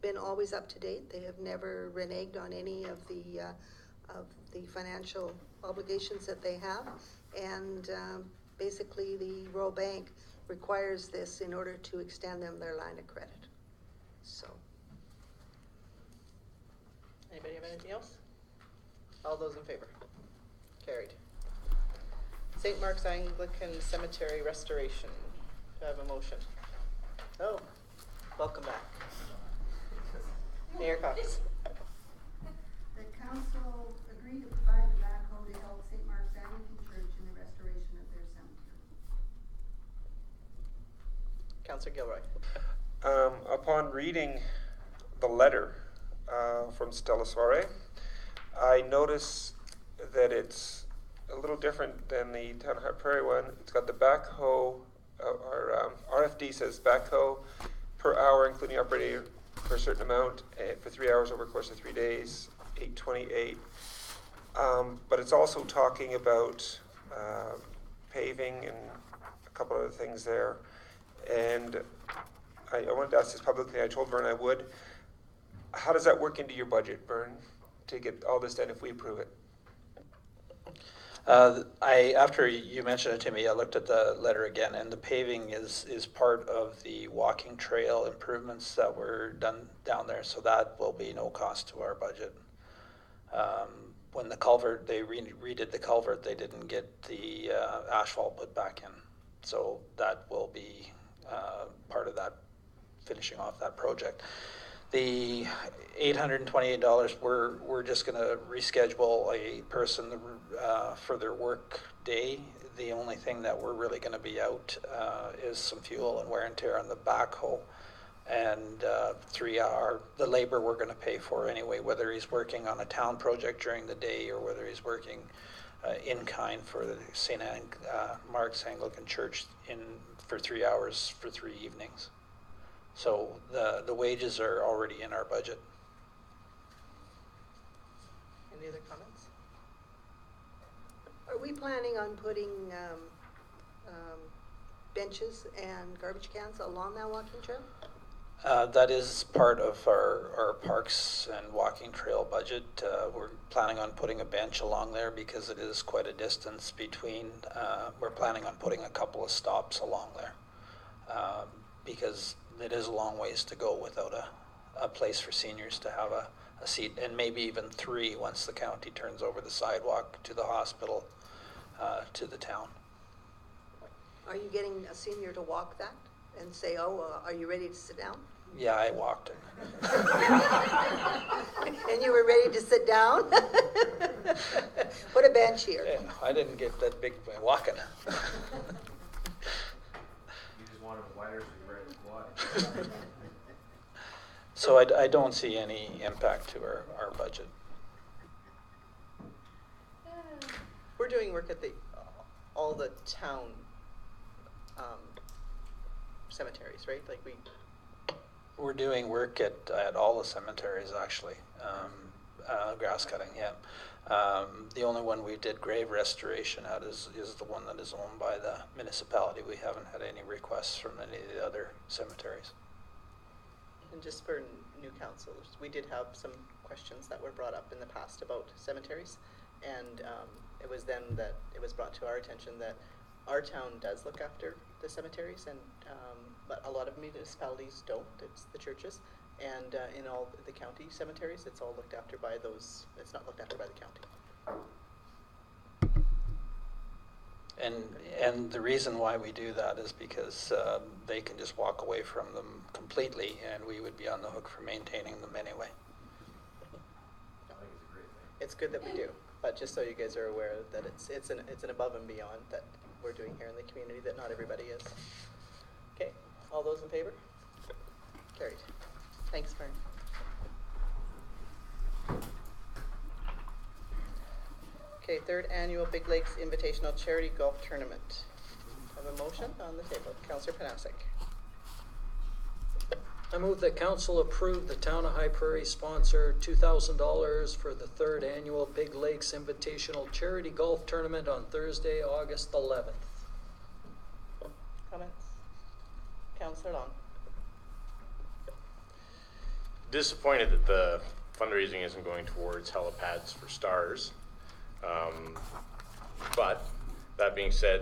A: been always up to date. They have never reneged on any of the financial obligations that they have. And basically, the Royal Bank requires this in order to extend them their line of credit. So.
H: Anybody have anything else? All those in favor? Carried. St. Mark's Anglican Cemetery restoration. Do I have a motion? Oh, welcome back. Mayor Cox.
O: The council agreed to provide the backhoe to help St. Mark's Anglican Church in the restoration of their cemetery.
H: Councillor Gilroy.
I: Upon reading the letter from Stella Soare, I notice that it's a little different than the Town of High Prairie one. It's got the backhoe, our RFD says backhoe per hour, including operator, for a certain amount, for 3 hours over the course of 3 days, $8.28. But it's also talking about paving and a couple other things there. And I wanted to ask this publicly. I told Vern I would. How does that work into your budget, Vern, to get all this done if we approve it?
K: After you mentioned it to me, I looked at the letter again, and the paving is part of the walking trail improvements that were done down there, so that will be no cost to our budget. When the culvert, they redid the culvert, they didn't get the asphalt put back in, so that will be part of that, finishing off that project. The $828, we're just going to reschedule a person for their work day. The only thing that we're really going to be out is some fuel and wear and tear on the backhoe, and 3 hour the labor we're going to pay for anyway, whether he's working on a town project during the day or whether he's working in kind for the St. Mark's Anglican Church for 3 hours for 3 evenings. So the wages are already in our budget.
H: Any other comments?
A: Are we planning on putting benches and garbage cans along that walking trail?
K: That is part of our parks and walking trail budget. We're planning on putting a bench along there because it is quite a distance between. We're planning on putting a couple of stops along there because it is a long ways to go without a place for seniors to have a seat, and maybe even 3 once the county turns over the sidewalk to the hospital to the town.
A: Are you getting a senior to walk that and say, oh, are you ready to sit down?
K: Yeah, I walked it.
A: And you were ready to sit down? Put a bench here.
K: Yeah, I didn't get that big by walking.
B: You just wanted a wider so you're ready to fly.
K: So I don't see any impact to our budget.
H: We're doing work at all the town cemeteries, right? Like
K: We're doing work at all the cemeteries, actually. Grass cutting, yeah. The only one we did grave restoration at is the one that is owned by the municipality. We haven't had any requests from any of the other cemeteries.
H: And just for new councillors, we did have some questions that were brought up in the past about cemeteries, and it was then that it was brought to our attention that our town does look after the cemeteries, and but a lot of municipalities don't. It's the churches, and in all the county cemeteries, it's all looked after by those. It's not looked after by the county.
K: And the reason why we do that is because they can just walk away from them completely, and we would be on the hook for maintaining them anyway.
B: I think it's a great thing.
H: It's good that we do, but just so you guys are aware that it's an above and beyond that we're doing here in the community that not everybody is. Okay, all those in favor? Carried. Thanks, Vern. Okay, 3rd annual Big Lakes Invitational Charity Golf Tournament. I have a motion on the table. Councillor Panasic.
G: I move that council approve the Town of High Prairie sponsor $2,000 for the 3rd annual Big Lakes Invitational Charity Golf Tournament on Thursday, August 11th.
H: Comments? Councillor Long.
D: Disappointed that the fundraising isn't going towards helipads for stars. But that being said,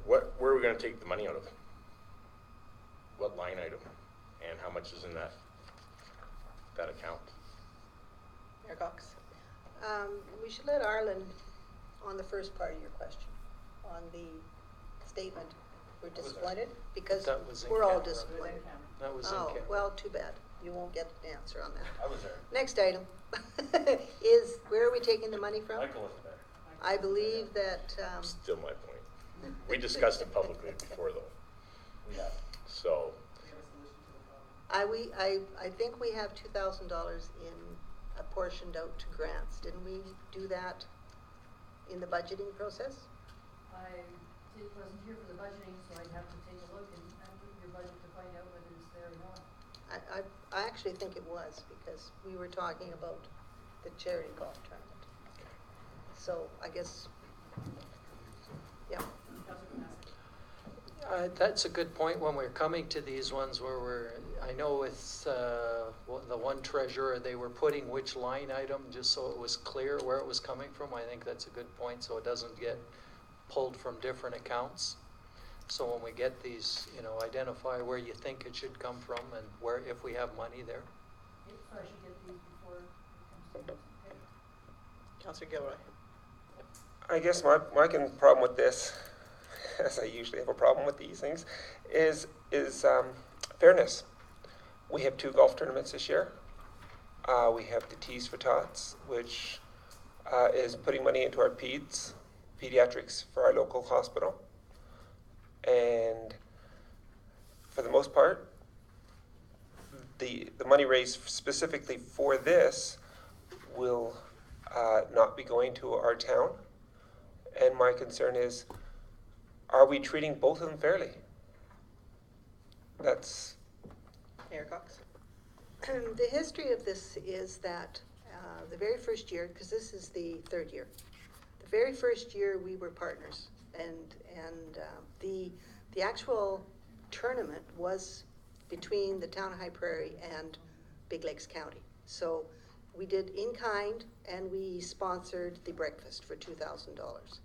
D: where are we going to take the money out of? What line item, and how much is in that account?
H: Mayor Cox.
A: We should let Arlen on the first part of your question, on the statement, we're disappointed because
G: That was in
A: we're all
G: camera.
A: disappointed.
G: That was in
A: Oh,
G: camera.
A: well, too bad. You won't get an answer on that.
D: I was there.
A: Next item is, where are we taking the money from?
D: Michael wasn't there.
A: I believe that,
D: Still my point. We discussed it publicly before though. Yeah. So,
A: I think we have $2,000 in apportioned out to grants. Didn't we do that in the budgeting process?
M: Wasn't here for the budgeting, so I'd have to take a look and look at your budget to find out whether it's there or not.
A: I actually think it was, because we were talking about the charity golf tournament. So I guess, yeah.
G: That's a good point when we're coming to these ones where I know with the one treasurer, they were putting which line item just so it was clear where it was coming from. I think that's a good point, so it doesn't get pulled from different accounts. So when we get these, identify where you think it should come from and where, if we have money there.
M: So I should get these before it comes to us, okay?
H: Councillor Gilroy.
I: I guess my problem with this, as I usually have a problem with these things, is fairness. We have 2 golf tournaments this year. We have the Tees for Tots, which is putting money into our pediatrics for our local hospital. And for the most part, the money raised specifically for this will not be going to our town. And my concern is, are we treating both of them fairly? That's...
H: Mayor Cox?
A: The history of this is that the very first year, because this is the 3rd year, the very first year we were partners, and the actual tournament was between the town of High Prairie and Big Lakes County. So we did in kind, and we sponsored the breakfast for $2,000.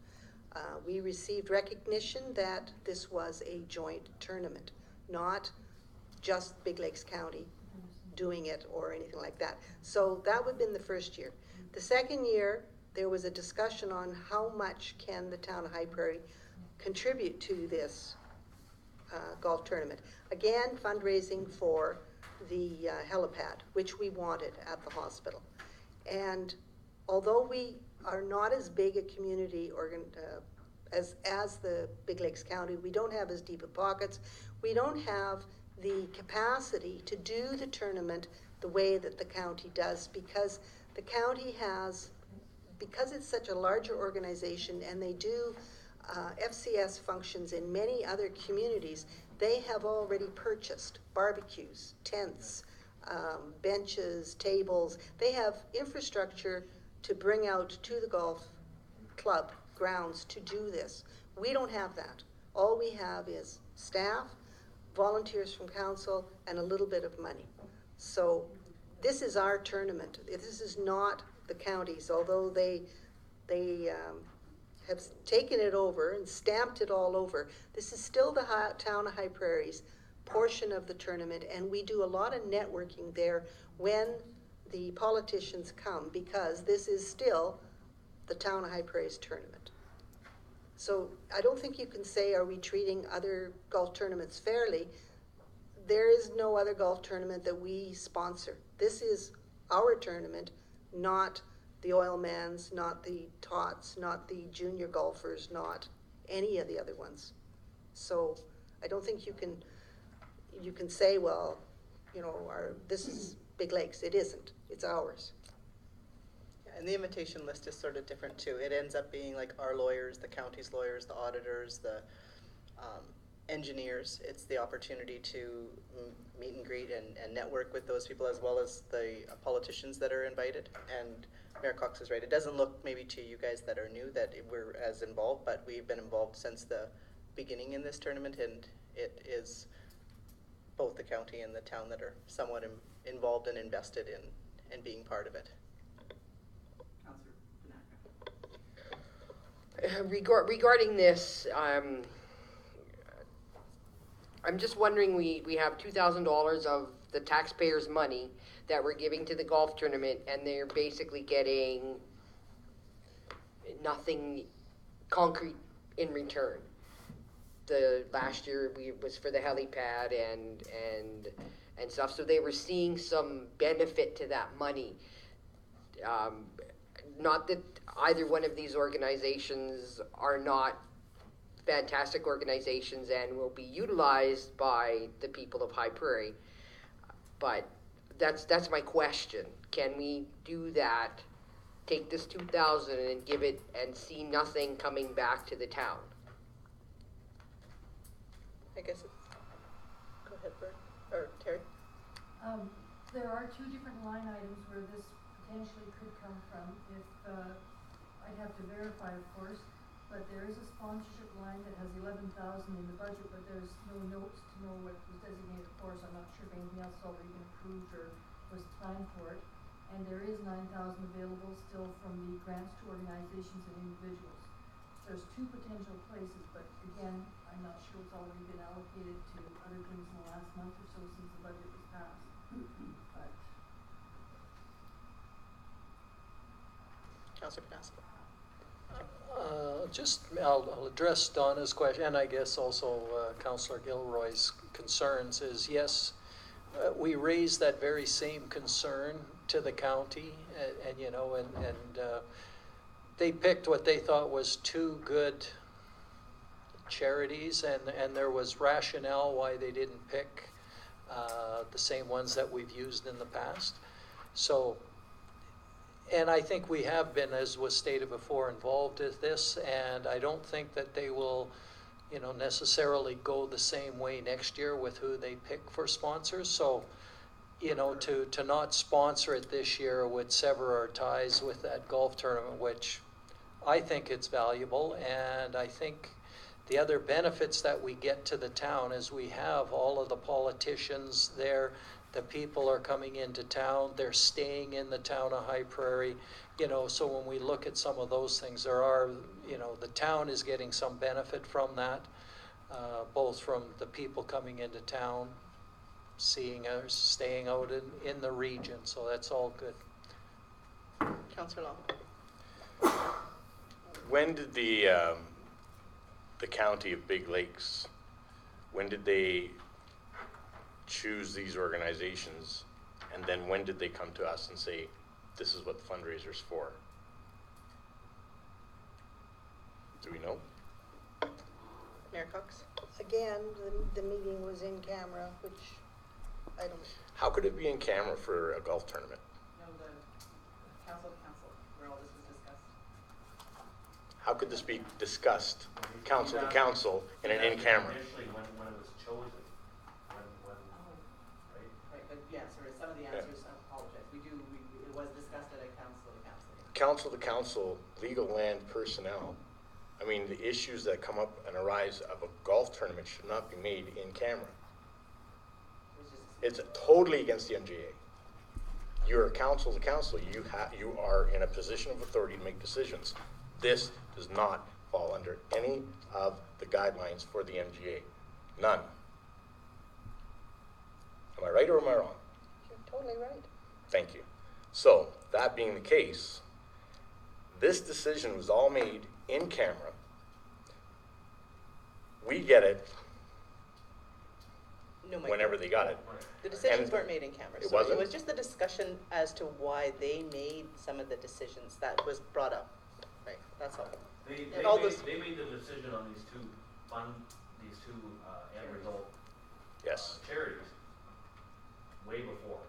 A: We received recognition that this was a joint tournament, not just Big Lakes County doing it or anything like that. So that would have been the first year. The second year, there was a discussion on how much can the town of High Prairie contribute to this golf tournament. Again, fundraising for the helipad, which we wanted at the hospital. And although we are not as big a community as the Big Lakes County, we don't have as deep of pockets, we don't have the capacity to do the tournament the way that the county does, because the county has, because it's such a larger organization and they do FCS functions in many other communities, they have already purchased barbecues, tents, benches, tables. They have infrastructure to bring out to the golf club grounds to do this. We don't have that. All we have is staff, volunteers from council, and a little bit of money. So this is our tournament. This is not the county's, although they have taken it over and stamped it all over. This is still the town of High Prairie's portion of the tournament, and we do a lot of networking there when the politicians come, because this is still the town of High Prairie's tournament. So I don't think you can say, are we treating other golf tournaments fairly? There is no other golf tournament that we sponsor. This is our tournament, not the Oilmans, not the Tots, not the junior golfers, not any of the other ones. So I don't think you can say, well, this is Big Lakes. It isn't. It's ours.
H: And the invitation list is sort of different too. It ends up being like our lawyers, the county's lawyers, the auditors, the engineers. It's the opportunity to meet and greet and network with those people, as well as the politicians that are invited. And Mayor Cox is right. It doesn't look maybe to you guys that are new that we're as involved, but we've been involved since the beginning in this tournament, and it is both the county and the town that are somewhat involved and invested in being part of it.
J: Regarding this, I'm just wondering, we have $2,000 of the taxpayers' money that we're giving to the golf tournament, and they're basically getting, nothing concrete in return. The last year was for the helipad and stuff, so they were seeing some benefit to that money. Not that either one of these organizations are not fantastic organizations and will be utilized by the people of High Prairie, but that's my question. Can we do that? Take this 2,000 and give it and see nothing coming back to the town?
H: I guess it's, go ahead, Bert, or Terry.
M: There are two different line items where this potentially could come from. If, I'd have to verify, of course, but there is a sponsorship line that has 11,000 in the budget, but there's no notes to know what was designated for, so I'm not sure if anything else has already been approved or was planned for it. And there is 9,000 available still from the grants to organizations and individuals. There's two potential places, but again, I'm not sure what's already been allocated to other things in the last month or so since the budget was passed. But
H: Councillor Panasco.
G: I'll address Donna's question, and I guess also Councillor Gilroy's concerns is, yes, we raised that very same concern to the county, and you know, and they picked what they thought was two good charities, and there was rationale why they didn't pick the same ones that we've used in the past. So, and I think we have been, as was stated before, involved in this, and I don't think that they will, you know, necessarily go the same way next year with who they pick for sponsors. So, you know, to not sponsor it this year would sever our ties with that golf tournament, which I think it's valuable, and I think the other benefits that we get to the town is we have all of the politicians there. The people are coming into town, they're staying in the town of High Prairie, you know, so when we look at some of those things, there are, you know, the town is getting some benefit from that, both from the people coming into town, seeing us, staying out in the region, so that's all good.
H: Councillor Long.
D: When did the county of Big Lakes, when did they choose these organizations, and then when did they come to us and say, this is what the fundraiser's for? Do we know?
H: Mayor Cox?
A: Again, the meeting was in camera, which I don't.
D: How could it be in camera for a golf tournament?
E: No, the council, where all this was discussed.
D: How could this be discussed, council to council, in an in-camera?
B: Initially, when it was chosen, when, right?
E: Right, but yeah, sorry, some of the answers, I apologize. It was discussed at a council to council.
D: Council to council, legal land personnel. I mean, the issues that come up and arise of a golf tournament should not be made in camera. It's totally against the MGA. You're a council to council. You are in a position of authority to make decisions. This does not fall under any of the guidelines for the MGA. None. Am I right or am I wrong?
A: You're totally right.
D: Thank you. So, that being the case, this decision was all made in camera. We get it whenever they got it.
H: The decisions
D: And
H: weren't made in camera.
D: it
H: So
D: wasn't?
H: it was just the discussion as to why they made some of the decisions that was brought up. Right, that's all.
B: They made the decision on these two end result
D: Yes.
B: charities way before,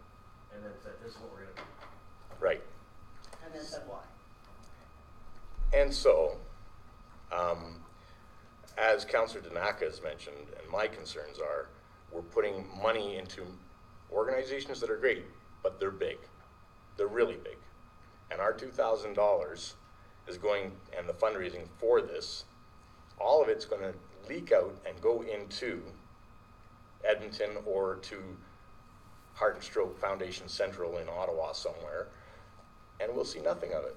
B: and then said, this is what we're gonna do.
D: Right.
H: And then said why.
D: And so, as Councillor Danaka has mentioned, and my concerns are, we're putting money into organizations that are great, but they're big. They're really big. And our $2,000 is going, and the fundraising for this, all of it's going to leak out and go into Edmonton or to Heart and Stroke Foundation Central in Ottawa somewhere, and we'll see nothing of it.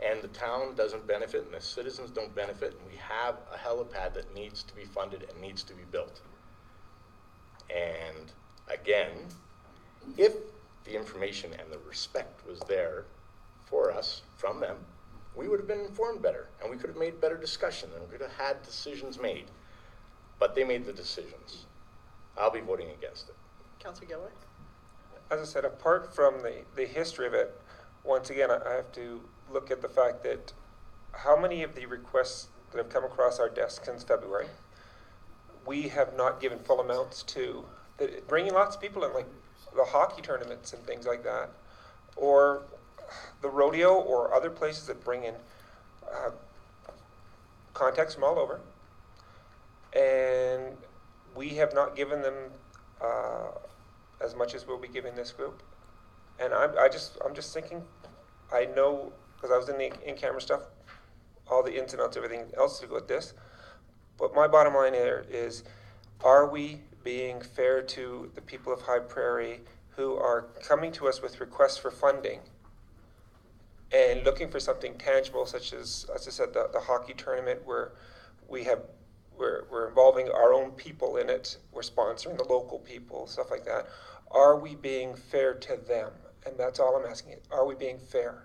D: And the town doesn't benefit, and the citizens don't benefit, and we have a helipad that needs to be funded and needs to be built. And again, if the information and the respect was there for us from them, we would have been informed better, and we could have made better discussion, and we could have had decisions made. But they made the decisions. I'll be voting against it.
H: Councillor Gilroy?
I: As I said, apart from the history of it, once again, I have to look at the fact that how many of the requests that have come across our desk since February, we have not given full amounts to, bringing lots of people in, like the hockey tournaments and things like that, or the rodeo or other places that bring in contacts from all over. And we have not given them as much as we'll be giving this group. And I'm just thinking, I know, because I was in the in-camera stuff, all the ins and outs, everything else to go with this. But my bottom line here is, are we being fair to the people of High Prairie who are coming to us with requests for funding and looking for something tangible, such as I said, the hockey tournament, where we're involving our own people in it, we're sponsoring the local people, stuff like that. Are we being fair to them? And that's all I'm asking. Are we being fair?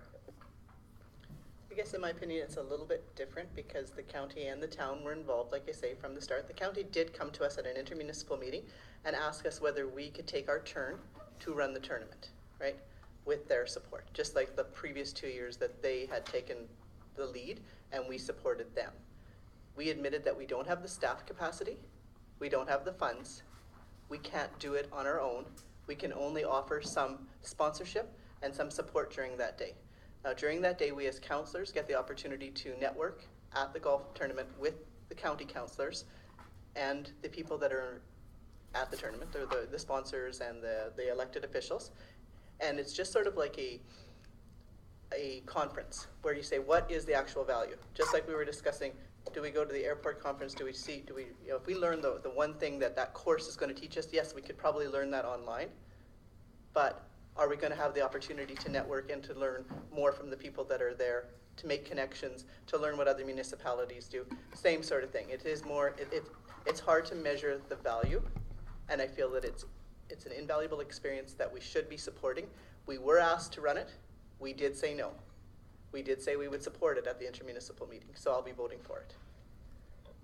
H: I guess in my opinion, it's a little bit different because the county and the town were involved, like I say, from the start. The county did come to us at an intermunicipal meeting and ask us whether we could take our turn to run the tournament, right? With their support, just like the previous 2 years that they had taken the lead and we supported them. We admitted that we don't have the staff capacity, we don't have the funds, we can't do it on our own. We can only offer some sponsorship and some support during that day. Now, during that day, we as councillors get the opportunity to network at the golf tournament with the county councillors and the people that are at the tournament. They're the sponsors and the elected officials. And it's just sort of like a conference where you say, what is the actual value? Just like we were discussing, do we go to the airport conference? Do we, if we learn the one thing that course is going to teach us, yes, we could probably learn that online. But are we going to have the opportunity to network and to learn more from the people that are there, to make connections, to learn what other municipalities do? Same sort of thing. It is more, it's hard to measure the value, and I feel that it's an invaluable experience that we should be supporting. We were asked to run it. We did say no. We did say we would support it at the intermunicipal meeting, so I'll be voting for it.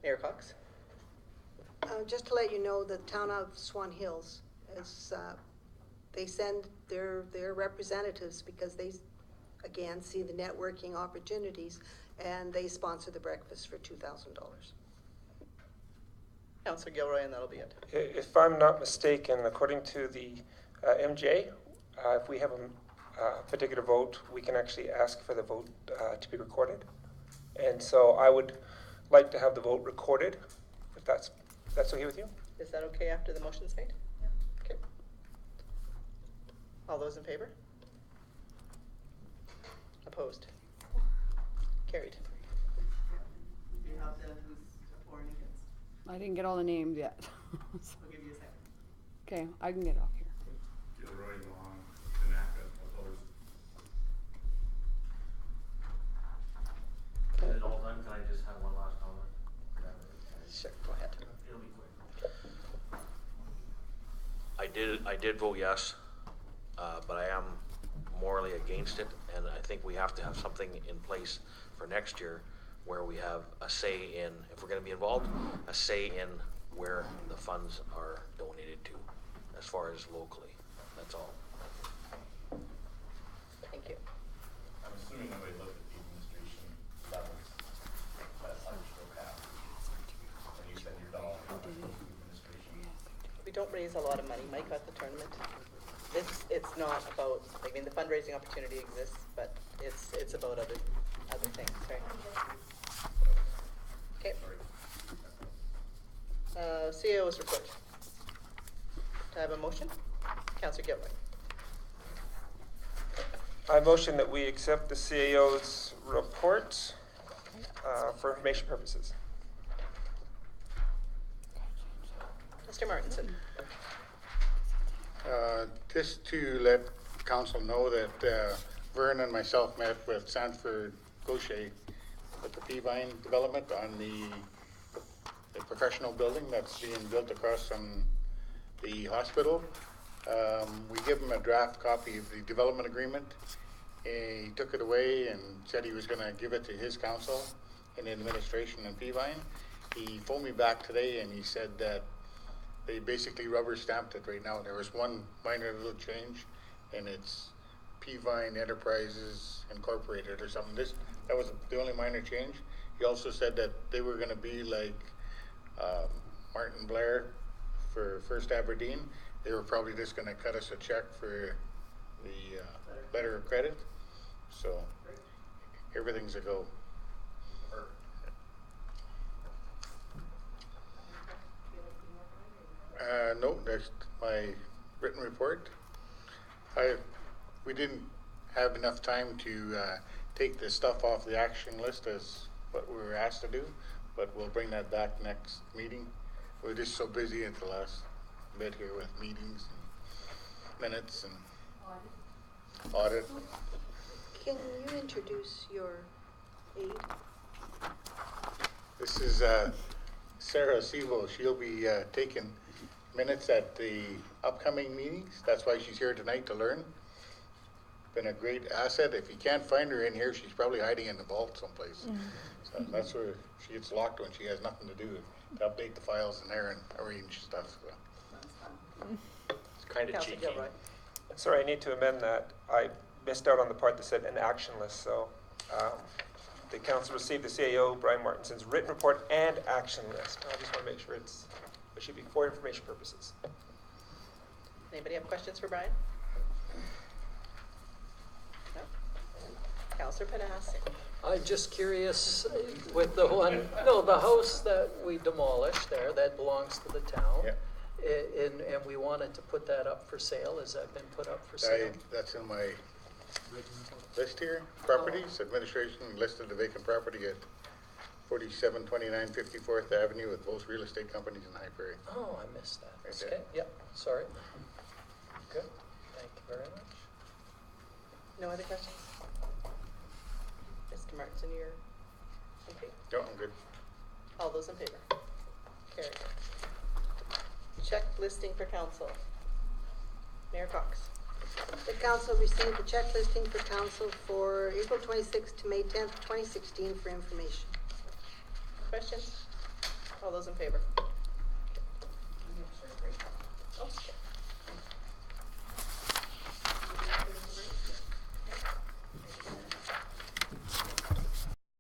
H: Mayor Cox?
A: Just to let you know, the town of Swan Hills is, they send their representatives because they, again, see the networking opportunities, and they sponsor the breakfast for $2,000.
H: Councillor Gilroy, and that'll be it.
I: If I'm not mistaken, according to the MJ, if we have a particular vote, we can actually ask for the vote to be recorded. And so I would like to have the vote recorded, if that's okay with you.
H: Is that okay after the motion's made?
O: Yeah.
H: Okay. All those in favor? Opposed? Carried.
E: You have the who's for and against.
L: I didn't get all the names yet.
E: We'll give you a second.
L: Okay, I can get off here.
P: Gilroy, Long, Tanaka, opposed. Is it all done? Can I just have one last comment?
H: Sure, go ahead.
P: It'll be quick.
Q: I did vote yes, but I am morally against it, and I think we have to have something in place for next year where we have a say in, if we're going to be involved, a say in where the funds are donated to, as far as locally. That's all.
H: Thank you.
D: I'm assuming that they look at the administration levels that Huddersfield have. When you spend your dollar on administration.
H: We don't raise a lot of money, Mike, at the tournament. It's not about, I mean, the fundraising opportunity exists, but it's about other things, right? Okay. CAO's report. Do I have a motion? Councillor Gilroy.
I: I motion that we accept the CAO's report for information purposes.
H: Mr. Martinson.
N: Just to let council know that Vern and myself met with Sanford Gaucher at the Peavine development on the professional building that's being built across from the hospital. We give them a draft copy of the development agreement, He took it away and said he was gonna give it to his council and administration in Peavine. He phoned me back today and he said that they basically rubber stamped it right now. There was one minor little change, and it's Peavine Enterprises Incorporated or something. That was the only minor change. He also said that they were gonna be like Martin Blair for First Aberdeen. They were probably just gonna cut us a check for the letter of credit. So everything's a go. No, that's my written report. We didn't have enough time to take the stuff off the action list as what we were asked to do, but we'll bring that back next meeting. We're just so busy at the last bit here with meetings and minutes and audit.
A: Can you introduce your aide?
N: This is Sarah Sevo. She'll be taking minutes at the upcoming meetings. That's why she's here tonight, to learn. Been a great asset. If you can't find her in here, she's probably hiding in the vault someplace. So that's where she gets locked when she has nothing to do, to update the files in there and arrange stuff. So.
D: It's kind of cheeky.
I: Sorry, I need to amend that. I missed out on the part that said an action list. So the council received the CAO, Brian Martinson's written report and action list. I just want to make sure it should be for information purposes.
H: Anybody have questions for Brian? No? Councillor Panasi.
G: I'm just curious with the the house that we demolished there, that belongs to the town.
N: Yeah.
G: And we wanted to put that up for sale. Has that been put up for sale?
N: That's in my list here. Properties, administration listed the vacant property at 4729 54th Avenue with both real estate companies in High Prairie.
G: Oh, I missed that.
N: Right there.
G: Okay, yep, sorry. Good, thank you very much.
H: No other questions? Mr. Martinson, you're in favor?
N: No, I'm good.
H: All those in favor? Carried. Check listing for council. Mayor Cox.
A: The council received the check listing for council for April 26th to May 10th, 2016 for information.
H: Questions? All those in favor?